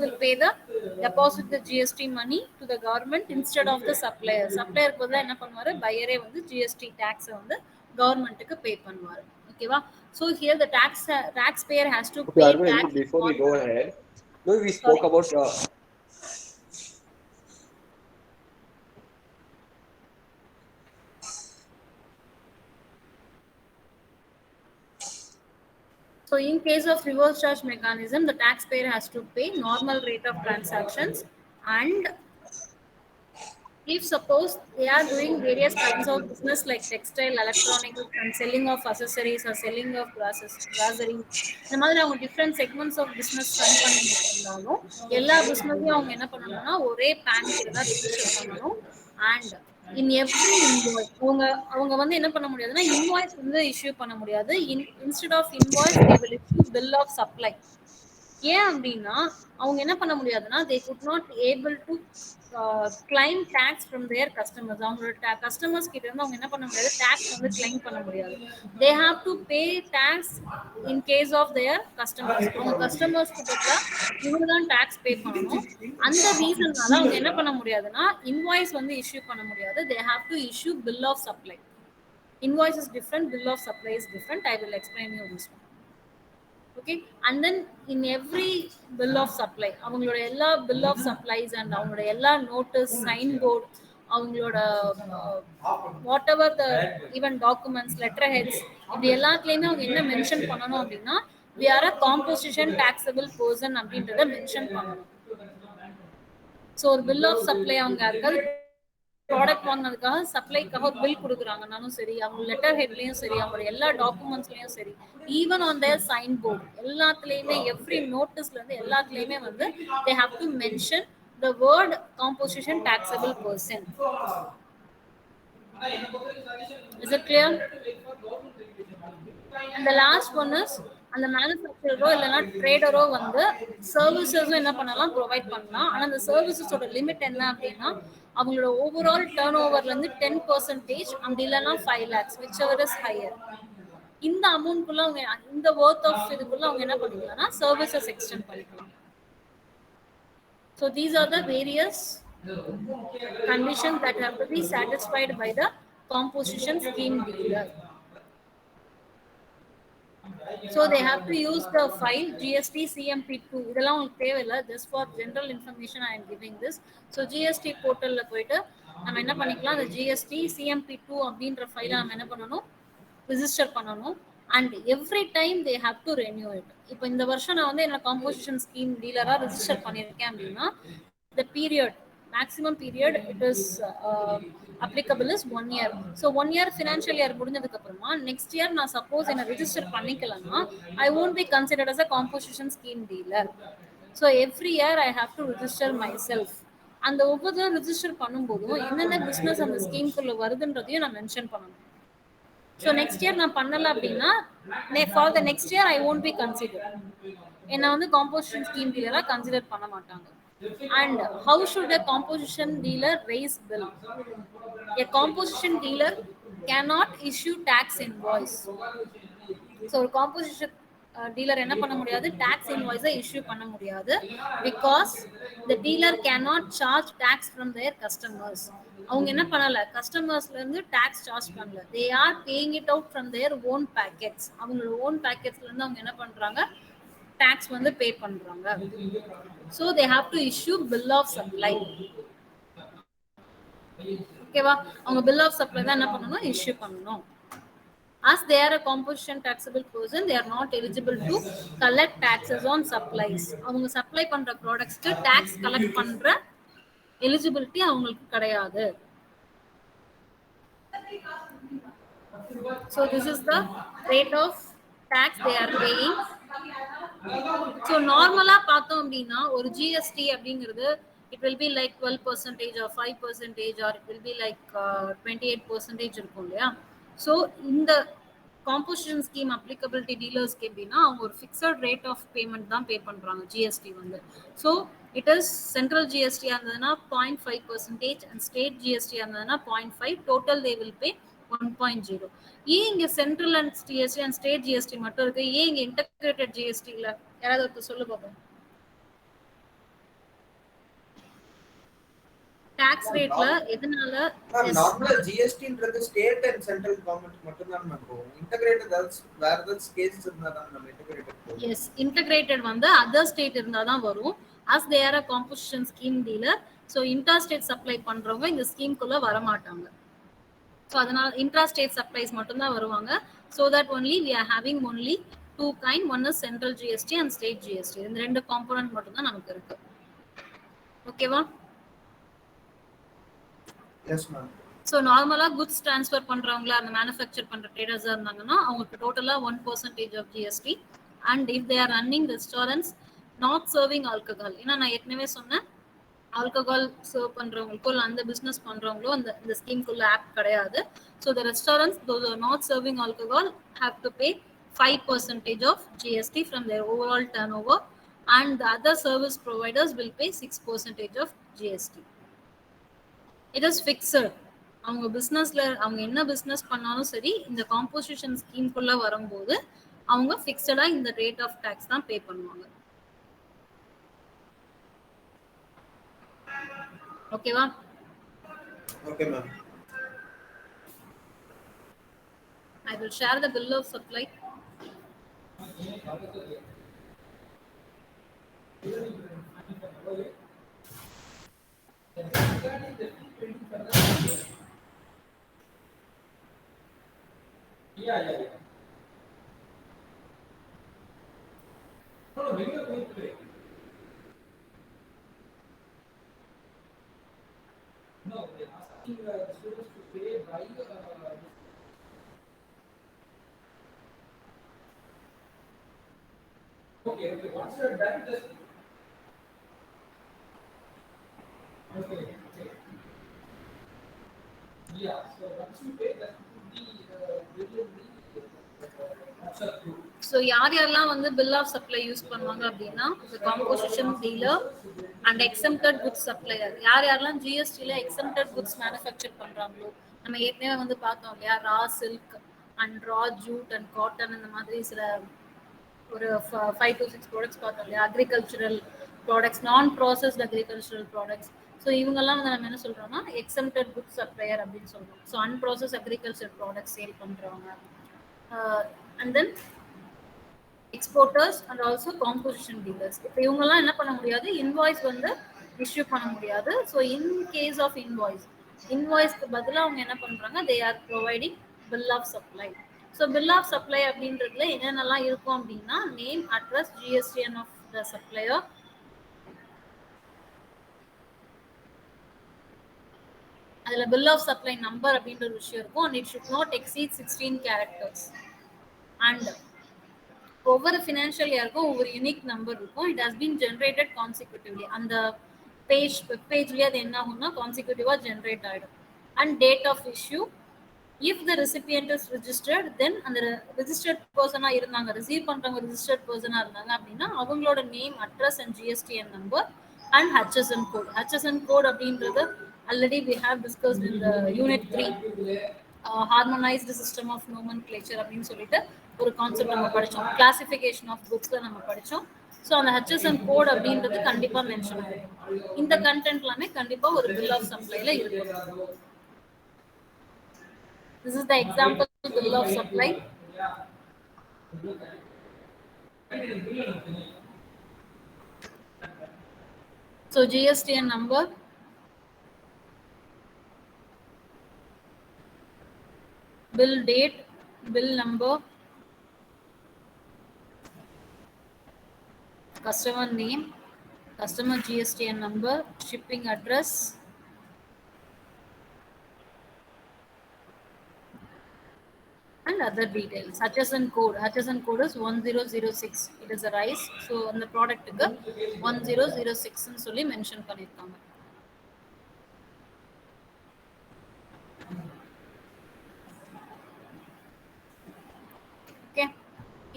will pay the deposit the GST money to the government instead of the supplier. Supplier க்கு பதிலா என்ன பண்ணுவாரு, buyerே வந்து GST tax வந்து கவர்மெண்ட்டுக்கு பே பண்ணுவாரு. ஓகேவா? So here the taxpayer has to pay tax. Before we go ahead, we spoke about So in case of reverse charge mechanism, the taxpayer has to pay normal rate of transactions. And if suppose they are doing various kinds of business like textile, electronics and selling of accessories or selling of grocery, இந்த மாதிரி அவங்க different segments of business run பண்ணிட்டு இருந்தாலும் எல்லா பிஸ்னஸையும் அவங்க என்ன பண்ணணும்னா ஒரே பேன் கீழே தான் ரிஜிஸ்டர் பண்ணணும். அண்ட் இன் எவ்ரி இன்வாய்ஸ் அவங்க வந்து என்ன பண்ண முடியாதுன்னா இன்வாய்ஸ் வந்து இஷ்யூ பண்ண முடியாது. Instead of invoice they will issue bill of supply. ஏன் அப்படின்னா அவங்க என்ன பண்ண முடியாதுன்னா they could not able to claim tax from their customers. அவங்களோட கஸ்டமர்ஸ் கிட்ட இருந்து அவங்க என்ன பண்ண முடியாது, டேக்ஸ் வந்து கிளைம் பண்ண முடியாது. They have to pay tax in case of their customers. அவங்க கஸ்டமர்ஸ் கிட்ட இவங்க தான் டேக்ஸ் பே பண்ணணும். அந்த ரீசன்னால அவங்க என்ன பண்ண முடியாதுன்னா இன்வாய்ஸ் வந்து இஷ்யூ பண்ண முடியாது. They have to issue bill of supply. Invoice is different, bill of supply is different. I will explain you this one. Okay, and then in every bill of supply அவங்களோட எல்லா bill of supplies and அவங்களோட எல்லா notice, sign board, அவங்களோட whatever the even documents, letterheads, இது எல்லாத்துலயுமே அவங்க என்ன mention பண்ணணும் அப்படின்னா we are a composition taxable person அப்படின்றத மென்ஷன் பண்ணணும். ஸோ ஒரு பில் ஆஃப் சப்ளை அவங்க இருக்காது, ப்ராடக்ட் வாங்கினதுக்காக சப்ளைக்காக ஒரு பில் கொடுக்குறாங்கனாலும் சரி, அவங்க லெட்டர் ஹெட்லயும் சரி, அவங்களோட எல்லா டாக்குமெண்ட்ஸ்லயும் சரி, even on their sign board எல்லாத்துலயுமே எவ்ரி நோட்டீஸ்ல இருந்து எல்லாத்துலயுமே வந்து they have to mention the word composition taxable person. Is it clear? And the last one is அந்த மேனுஃபேக்சரரோ இல்லைன்னா ட்ரேடரோ வந்து சர்வீசஸும் என்ன பண்ணலாம், ப்ரொவைட் பண்ணலாம். ஆனால் அந்த சர்வீசஸோட லிமிட் என்ன அப்படின்னா அவங்களோட ஓவரால் டர்ன் ஓவர்ல இருந்து 10% அப்படி இல்லைன்னா 5 lakhs whichever is higher. இந்த அமௌண்ட்குள்ள அவங்க இந்த ஒர்த் ஆஃப் இதுக்குள்ள அவங்க என்ன பண்ணிக்கலாம்னா சர்வீசஸ் எக்ஸ்டெண்ட் பண்ணிக்கலாம். So these are the various conditions that have to be satisfied by the composition scheme dealer. So they have to use the file GST CMP2. இதெல்லாம் உங்களுக்கு தேவையில்லை, just for general information I am giving this. So GST போர்ட்டல்ல போயிட்டு நம்ம என்ன பண்ணிக்கலாம், அந்த GST CMP2 அப்படின்ற ஃபைலை நம்ம என்ன பண்ணணும், ரிஜிஸ்டர் பண்ணணும். And every time they have to renew it. இப்போ இந்த வருஷம் நான் வந்து என்ன காம்போசிஷன் ஸ்கீம் டீலராக ரிஜிஸ்டர் பண்ணியிருக்கேன் அப்படின்னா the period, maximum period it is applicable is 1 year. So 1 year financial year முடிஞ்சதுக்கு அப்புறமா next year நான் suppose என்ன register பண்ணிக்கலன்னா I won't be considered as a composition scheme dealer. So every year I have to register myself. அந்த ஒவ்வொரு register பண்ணும்போதும் என்னென்ன business அந்த ஸ்கீம்குள்ள வருதுன்றதையும் நான் மென்ஷன் பண்ணணும். So next year நான் பண்ணல அப்படின்னா for the next year I won't be considered. என்ன வந்து composition scheme dealer கன்சிடர் பண்ண மாட்டாங்க. And how should a composition dealer raise bill? A composition dealer cannot issue tax invoice. So a composition dealer என்ன பண்ண முடியாது, tax invoice issue பண்ண முடியாது, because the dealer cannot charge tax from their customers. அவங்க என்ன பண்ணல, கஸ்டமர்ஸ்ல இருந்து tax charge பண்ணல, they are paying it out from their own packets. அவங்களோட ஓன் பேக்கெட்ஸ்ல இருந்து அவங்க என்ன பண்றாங்க, டாக்ஸ் வந்து பே பண்றாங்க. So they have to issue bill of supply. ஓகேவா, அவங்க bill of supply தான் என்ன பண்ணணும், இஷ்யூ பண்ணணும். As they are a composition taxable person, they are not eligible to collect taxes on supplies. அவங்க சப்ளை பண்ற ப்ராடக்ட்ஸ்க்கு டாக்ஸ் கலெக்ட் பண்ற eligibility அவங்களுக்கு கிடையாது. So this is the rate of tax they are paying. So normally பார்த்தோம் அப்படின்னா ஒரு GST அப்படிங்கிறது it will be like 12% or 5% or it will be like 28% இருக்கும் இல்லையா. So இந்த composition scheme applicability dealers எப்படின்னா அவங்க ஒரு fixed rate of payment தான் பே பண்றாங்க GST வந்து. So it is central GST இருந்ததுன்னா 0.5% and state GST இருந்ததுன்னா 0.5, total they will pay 1.0. ஏன் இங்க central and GST and state GST மட்டும் இருக்கு, ஏன் இங்க இன்டகிரேட்டட் GST இல்ல? யாராவது ஒருத்தர் சொல்லு பாப்போம். டாக்ஸ் ரேட்ல எதனால நார்மலா ஜிஎஸ்டின்றது ஸ்டேட் அண்ட் சென்ட்ரல் கவர்மெண்ட் மட்டும் தான் நம்ம இன்டகிரேட்டட் வேற ஏதாவது ஸ்டேட்ஸ் இருந்தா தான் நம்ம இன்டகிரேட்டட் போவோம். எஸ், இன்டகிரேட்டட் வந்து அதர் ஸ்டேட் இருந்தா தான் வரும். as they are a composition scheme dealer, so intra-state supply பண்றவங்க இந்த ஸ்கீம்க்குள்ள வர மாட்டாங்க. So அதனால intra-state supplies மட்டும் தான் வருவாங்க. So that only we are having only two kind, one is central GST and state GST. இந்த ரெண்டு காம்போனன்ட் மட்டும் தான் நமக்கு இருக்கு. ஓகேவா? Yes ma'am. So நார்மலா goods transfer பண்றவங்கள அந்த manufacture பண்ற traders இருந்தாங்கன்னா அவங்களுக்கு டோட்டலா 1% of GST. And if they are running restaurants not serving alcohol, ஏன்னா நான் ஏற்கனவே சொன்னேன் ஆல்கஹால் சர்வ் பண்றவங்களுக்கோ இல்லை அந்த பிசினஸ் பண்றவங்களோ அந்த ஸ்கீம்குள்ள ஆப் கிடையாது. So the restaurants those are not serving alcohol have to pay 5% of GST from their overall turnover, and the other service providers will pay 6% of GST. It is fixed. அவங்க பிசினஸ்ல அவங்க என்ன business பண்ணாலும் சரி இந்த composition ஸ்கீம்குள்ள வரும்போது அவங்க ஃபிக்ஸடா இந்த ரேட் ஆஃப் டாக்ஸ் தான் பே பண்ணுவாங்க. ஓகேவா? Okay ma'am. I will share the bill of supply. Yeah. No, when you are going to pay. No, they are asking students to pay by okay. Once you are done, just okay. Yeah, so once you pay, that would be within the so யார் யாரெல்லாம் வந்து bill of supply use பண்ணுவாங்க அப்படின்னா the composition dealer and exempted goods supplier. யார் யாரெல்லாம் ஜிஎஸ்டியில் exempted goods manufacture பண்ணுறாங்களோ, நம்ம ஏற்கனவே வந்து பார்த்தோம் இல்லையா, raw silk and raw jute and cotton இந்த மாதிரி சில ஒரு 5 to 6 ப்ராடக்ட்ஸ் பார்த்தோம் இல்லையா, அக்ரிகல்ச்சரல் ப்ராடக்ட்ஸ், நான் ப்ராசஸ்ட் அக்ரிகல்ச்சரல் ப்ராடக்ட்ஸ். ஸோ இவங்கெல்லாம் வந்து நம்ம என்ன சொல்கிறோம்னா எக்ஸம்டட் குட்ஸ் சப்ளையர் அப்படின்னு சொல்கிறோம். ஸோ அன்ப்ராசஸ் அக்ரிகல்ச்சர் ப்ராடக்ட்ஸ் சேல் பண்ணுறவங்க. And then exporters and also composition dealers. இப்போ இவங்கெல்லாம் என்ன பண்ண முடியாது, இன்வாய்ஸ் வந்து இஷ்யூ பண்ண முடியாது. ஸோ இன் கேஸ் ஆஃப் இன்வாய்ஸ்க்கு பதிலாக அவங்க என்ன பண்ணுறாங்க, they are providing bill of supply. So bill of supply அப்படின்றதுல என்னென்னலாம் இருக்கும் அப்படின்னா, name, address, GSTN of the supplier, அதில் பில் ஆஃப் சப்ளை நம்பர் அப்படின்ற ஒரு விஷயம் இருக்கும். And it should not exceed 16 characters. And ஒவ்வொரு ஃபினான்ஷியல் இயருக்கும் ஒவ்வொரு யூனிக் நம்பர் இருக்கும். It has been generated consecutively. அந்த வெப் பேஜ்லேயே அது என்ன ஆகும்னா கான்சிக்யூட்டிவாக ஜென்ரேட் ஆகிடும். And date of issue, if the recipient is registered, then அந்த ரிஜிஸ்டர்ட் பர்சனாக இருந்தாங்க, ரிசீவ் பண்ணுறவங்க ரிஜிஸ்டர்ட் பர்சனாக இருந்தாங்க அப்படின்னா அவங்களோட name, address and GSTN number and HSN code. HSN code அப்படின்றது already we have discussed in the unit 3, harmonised system of nomenclature அப்படின்னு சொல்லிட்டு ஒரு கான்செப்ட் நம்ம படித்தோம். கிளாசிஃபிகேஷன் ஆஃப் புக்ஸில் நம்ம படித்தோம். ஸோ அந்த HSN கோட் அப்படின்றது கண்டிப்பாக மென்ஷன் ஆகும். இந்த கண்டென்ட் எல்லாமே கண்டிப்பாக ஒரு பில் ஆஃப் சப்ளைல இருக்கும். This is the example bill of supply. So GSTN number, bill date, bill number, customer name, customer GSTN number, shipping address, and other details. HSN code is 1006. It is a rice. So on the product 1006 ன்னு சொல்லி mention பண்ணிருக்காங்க. Okay,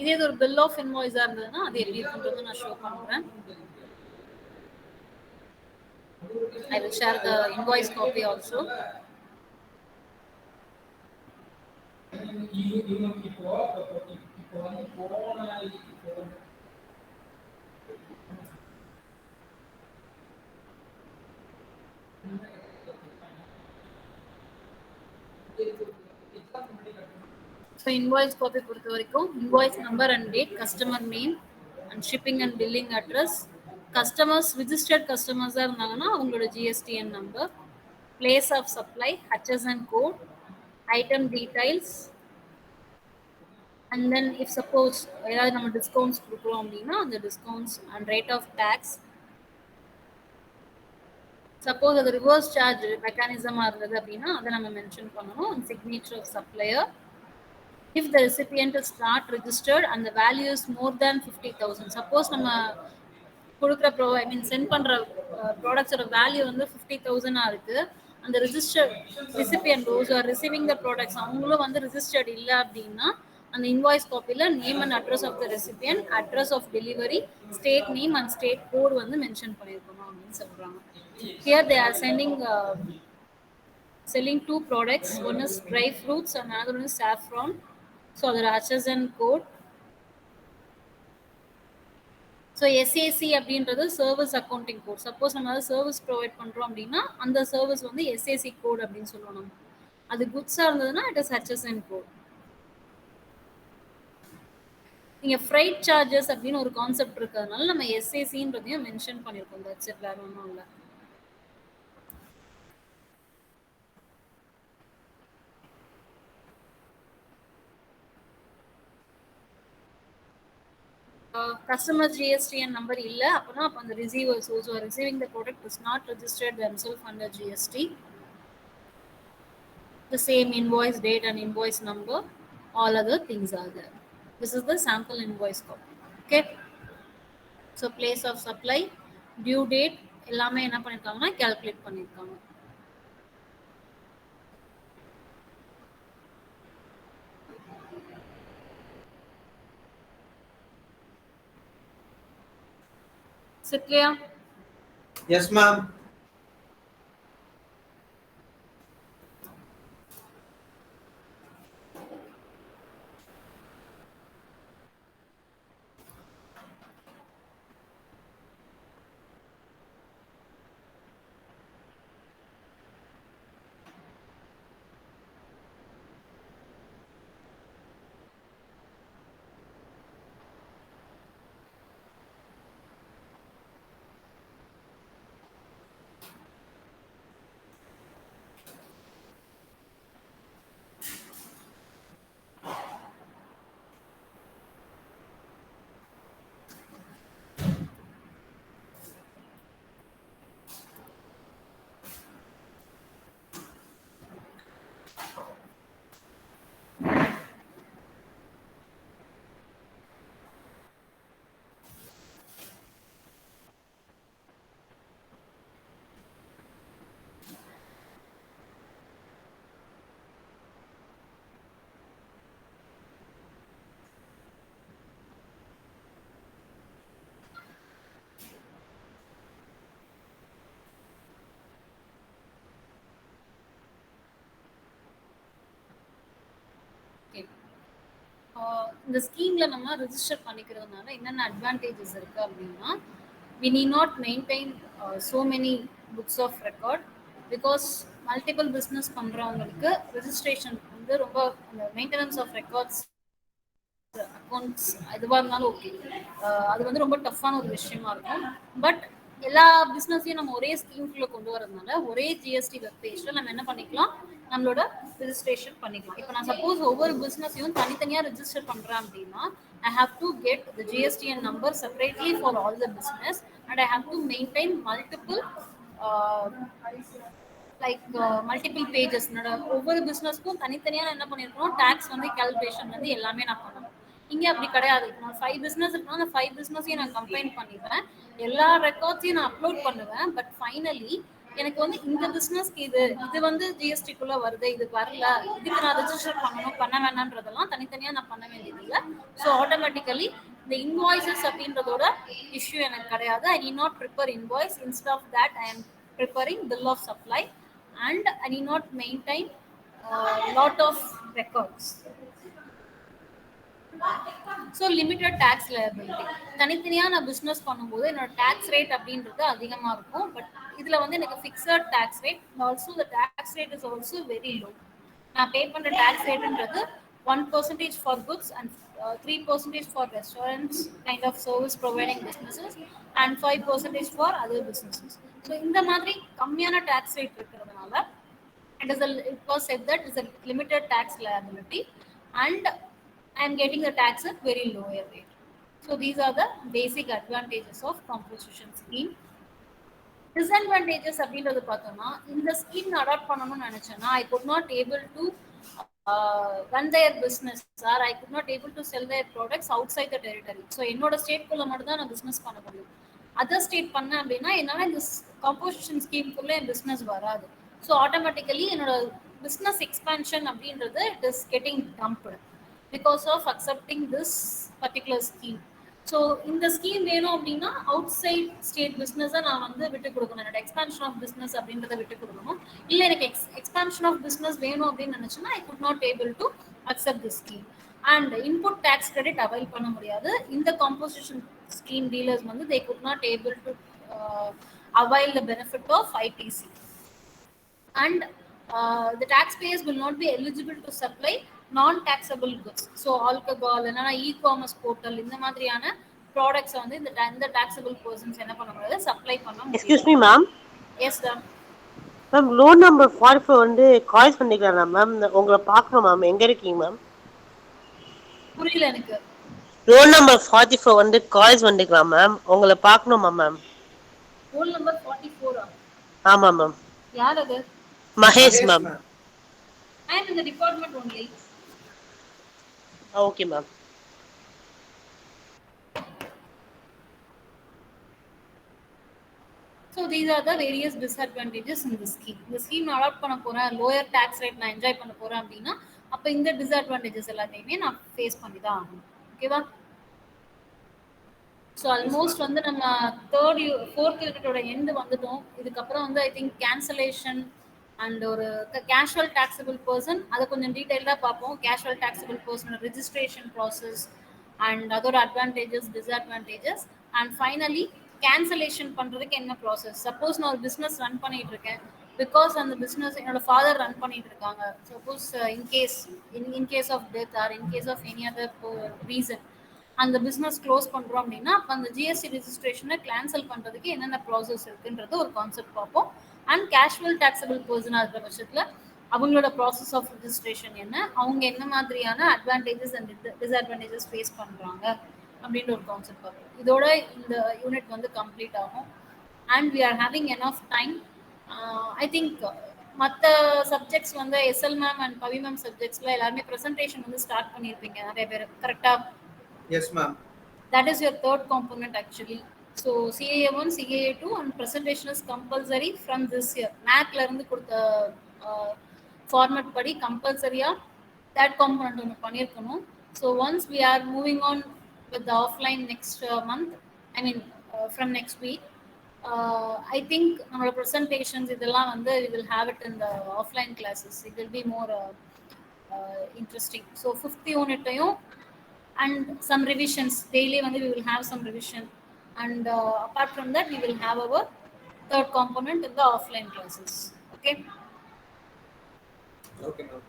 இதே ஒரு bill of இன்வாய்ஸா இருந்ததுன்னா அது எப்படி இருக்குன்றது நான் ஷோ பண்றேன். I will share the invoice copy also. So invoice copy பொறுத்த வரைக்கும் invoice number and date, customer name and shipping and billing address, customers, registered customers இருந்தாங்கன்னா அவங்களோட GSTN number, place of supply, HSN code, item details, and then if suppose ஏதாவது நம்ம discounts கொடுக்குறோம் அப்படின்னா அந்த discounts and rate of tax. Suppose அது reverse charge மெக்கானிசமாக இருந்தது அப்படின்னா அதை நம்ம மென்ஷன் பண்ணணும். Signature of supplier. If the recipient is not registered and the value is more than 50,000, suppose நம்ம கொடுக்குற சென்ட் பண்ணுற ப்ராடக்ட்ஸோட வேல்யூ வந்து 50,000 இருக்கு, அந்த registered recipient whose are receiving the products அவங்களும் வந்து ரிஜிஸ்டர்ட் இல்லை அப்படின்னா அந்த இன்வாய்ஸ் காப்பியில் name and address of the recipient, address of delivery, state name and state code வந்து மென்ஷன் பண்ணியிருக்கணும் அப்படின்னு சொல்கிறாங்க. Here they are selling 2 products. One is dry fruits and another one is saffron. So the HSN code. So SAC அப்படின்றது service accounting code. Suppose நம்ம service provide பண்ணுறோம் அப்படின்னா அந்த service வந்து SAC கோட் அப்படின்னு சொல்லுவோம் நம்ம. அது குட்ஸாக இருந்ததுன்னா இட் இஸ் HSN கோட். நீங்கள் ஃப்ரைட் சார்ஜஸ் அப்படின்னு ஒரு கான்செப்ட் இருக்கிறதுனால நம்ம SACன்றதையும் மென்ஷன் பண்ணியிருக்கோம். தட்ஸ் இட், வேறு ஒன்றும் இல்லை. Customer GSTN number illa appo the receivers who are receiving the product is not registered themselves under GST. The same invoice date and invoice number, all other things are there. This is the sample invoice copy. Okay, so place of supply, due date ellame enna pannirukanga calculate pannirukanga. Clear? Yes, ma'am. Okay. இந்த ஸ்கீம்ல நம்ம register பண்ணிக்கிறதுனால என்னென்ன advantages இருக்கு அப்படின்னா, we need not maintain so many books of record because multiple business பண்றவங்களுக்கு registration வந்து ரொம்ப அந்த maintenance of records accounts எதுவாக இருந்தாலும் ஓகே, அது வந்து ரொம்ப டஃப்பான ஒரு விஷயமா இருக்கும். பட் எல்லா பிஸ்னஸையும் நம்ம ஒரே ஸ்கீம்குள்ளே கொண்டு வரதுனால ஒரே ஜிஎஸ்டி வெப் பேஜில் நம்ம என்ன பண்ணிக்கலாம், நம்மளோட ரெஜிஸ்ட்ரேஷன் பண்ணிக்கலாம். இப்போ நான் சப்போஸ் ஒவ்வொரு பிஸ்னஸையும் தனித்தனியாக ரெஜிஸ்டர் பண்ணுறேன் அப்படின்னா, I have to get the GSTN number separately for all the business and I have to maintain multiple multiple pages. ஒவ்வொரு பிஸ்னஸ்க்கும் தனித்தனியாக நான் என்ன பண்ணியிருக்கணும், டேக்ஸ் வந்து கேல்குலேஷன் வந்து எல்லாமே நான் பண்ணணும். இங்கே அப்படி கிடையாது. இப்போ நான் 5 பிஸ்னஸ் இருக்குன்னா அந்த 5 பிஸ்னஸையும் நான் கம்பைன் பண்ணிடுவேன், எல்லா ரெக்கார்ட்ஸையும் நான் அப்லோட் பண்ணுவேன். பட் ஃபைனலி எனக்கு வந்து இந்த பிஸ்னஸ்க்கு இது வந்து ஜிஎஸ்டிக்குள்ளே வருது, இது வரல, இதுக்கு நான் ரெஜிஸ்டர் பண்ணணும் பண்ண வேணான்றதெல்லாம் தனித்தனியாக நான் பண்ண வேண்டியது இல்லை. ஸோ ஆட்டோமேட்டிக்கலி இந்த இன்வாய்ஸஸ் அப்படின்றதோட இஷ்யூ எனக்கு கிடையாது. I need not prepare invoice. Instead of that I am preparing bill of supply and I need not maintain lot of records. So limited tax liability. தனித்தனியாக நான் பிஸ்னஸ் பண்ணும்போது என்னோட tax rate அப்படின்றது அதிகமாக இருக்கும். பட் இதில் வந்து எனக்கு fixed tax rate, also the tax rate is also very low. நான் பே பண்ணுற டேக்ஸ் ரேட்டுன்றது 1% for goods and 3% for restaurants kind of service providing businesses and 5% for other businesses. So இந்த மாதிரி கம்மியான டேக்ஸ் ரேட் இருக்கிறதுனால it was said that it's a limited tax liability and I am getting the tax at very lower rate. So these are the basic advantages of composition scheme. Disadvantages அப்படின்றது பார்த்தோம்னா, இந்த scheme adapt பண்ணணும்னு நினைச்சேன்னா I could not able to run their business or I could not able to sell their products outside the territory. So என்னோட ஸ்டேட்குள்ள மட்டும் தான் நான் business பண்ண முடியும். அதர் ஸ்டேட் பண்ண அப்படின்னா என்னால் இந்த காம்போசிஷன் ஸ்கீம்குள்ளே என் பிஸ்னஸ் வராது. ஸோ ஆட்டோமேட்டிக்கலி என்னோட பிஸ்னஸ் எக்ஸ்பான்ஷன் அப்படின்றது it is getting dumped because of accepting this particular scheme. So இந்த ஸ்கீம் வேணும் அப்படின்னா அவுட் சைட் ஸ்டேட் பிஸ்னஸை நான் வந்து விட்டு கொடுக்கணும், என்னோட எக்ஸ்பான்ஷன் ஆஃப் பிஸ்னஸ் அப்படின்றத விட்டு கொடுக்கணும். இல்லை எனக்கு எக்ஸ்பான்ஷன் ஆஃப் பிஸ்னஸ் வேணும் அப்படின்னு நினச்சேன்னா I could not able to accept this scheme. And input tax credit avail பண்ண முடியாது. இந்த காம்போசிஷன் scheme dealers வந்து they could not able to avail the benefit of ITC and the taxpayers will not be eligible to supply non-taxable goods. So alcohol and e-commerce portal இந்த மாதிரியான products வந்து இந்த taxable persons என்ன பண்ண முடியாது, supply பண்ண முடியாது. Excuse me ma'am. Yes ma'am. Ma'am loan number 44 வந்து கால் பண்ணிக்கலாம் ma'am. உங்களை பார்க்கணும் ma'am. எங்க இருக்கீங்க ma'am? புரியல எனக்கு. ரோல் நம்பர் 44 வந்து கால்ஸ் வந்துக்கலாம் மேம். உங்களை பார்க்கணுமா மேம்? ரோல் நம்பர் 44 ஆமா மேம். யார் அது? Mahesh ma'am. I am in the department only. Okay ma'am. So these are the various disadvantages in this scheme. இந்த ஸ்கீம் நான் அடாப்ட் பண்ண போறேன், லோயர் டாக்ஸ் ரேட் நான் என்ஜாய் பண்ண போறேன் அப்படின்னா அப்போ இந்த டிஸ்அட்வான்டேஜஸ் எல்லாத்தையுமே நான் ஃபேஸ் பண்ணி தான் ஆகணும். ஓகேவா? ஸோ ஆல்மோஸ்ட் வந்து நம்ம ஃபோர்த் யூனிட்டோட எண்டு வந்துட்டோம். இதுக்கப்புறம் வந்து ஐ திங்க் கேன்சலேஷன் அண்ட் ஒரு கேஷுவல் டாக்ஸபிள் பர்சன் அதை கொஞ்சம் டீட்டெயிலாக பார்ப்போம். கேஷுவல் டாக்ஸபிள் பர்சனோட ரிஜிஸ்ட்ரேஷன் ப்ராசஸ் அண்ட் அதோட advantages disadvantages and finally cancellation பண்ணுறதுக்கு என்ன ப்ராசஸ். சப்போஸ் நான் ஒரு பிஸ்னஸ் ரன் பண்ணிட்டு இருக்கேன், பிகாஸ் அந்த பிஸ்னஸ் என்னோட ஃபாதர் ரன் பண்ணிட்டு இருக்காங்க. Suppose in case of death or in case of any other reason அந்த பிஸ்னஸ் க்ளோஸ் பண்ணுறோம் அப்படின்னா அப்போ அந்த ஜிஎஸ்டி ரிஜிஸ்ட்ரேஷனை கேன்சல் பண்ணுறதுக்கு என்னென்ன ப்ராசஸ் இருக்குன்றது ஒரு கான்செப்ட் பார்ப்போம். அண்ட் கேஷுவல் டாக்ஸபிள் பர்சனாக இருக்கிற பட்சத்தில் அவங்களோட ப்ராசஸ் ஆஃப் ரிஜிஸ்ட்ரேஷன் என்ன, அவங்க என்ன மாதிரியான அட்வான்டேஜஸ் அண்ட் டிஸ்அட்வான்டேஜஸ் ஃபேஸ் பண்ணுறாங்க அப்படின்ற ஒரு கான்செப்ட் பார்ப்போம். இதோட இந்த யூனிட் வந்து கம்ப்ளீட் ஆகும். And we are having enough time. I think மற்ற சப்ஜெக்ட்ஸ் வந்து SL ma'am and Pavi ma'am சப்ஜெக்ட்ஸில் எல்லாருமே ப்ரெசன்டேஷன் வந்து ஸ்டார்ட் பண்ணியிருப்பீங்க நிறைய பேர், கரெக்டாக? Yes, ma'am. That is your third component actually. So CAA1, CAA2 and presentation is compulsory from this year. MAC la irundhu kodutha format padi compulsory ah that component onu pannirukonu. So once we are moving on with the offline next month, I mean from next week, I think our presentations idella vandu we will have it in the offline classes. It will be more interesting. So 5th unit ayum and some revisions daily வந்து we will have some revision and apart from that we will have our third component in the offline classes. Okay, Okay, ma'am.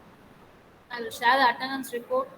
I will share the attendance report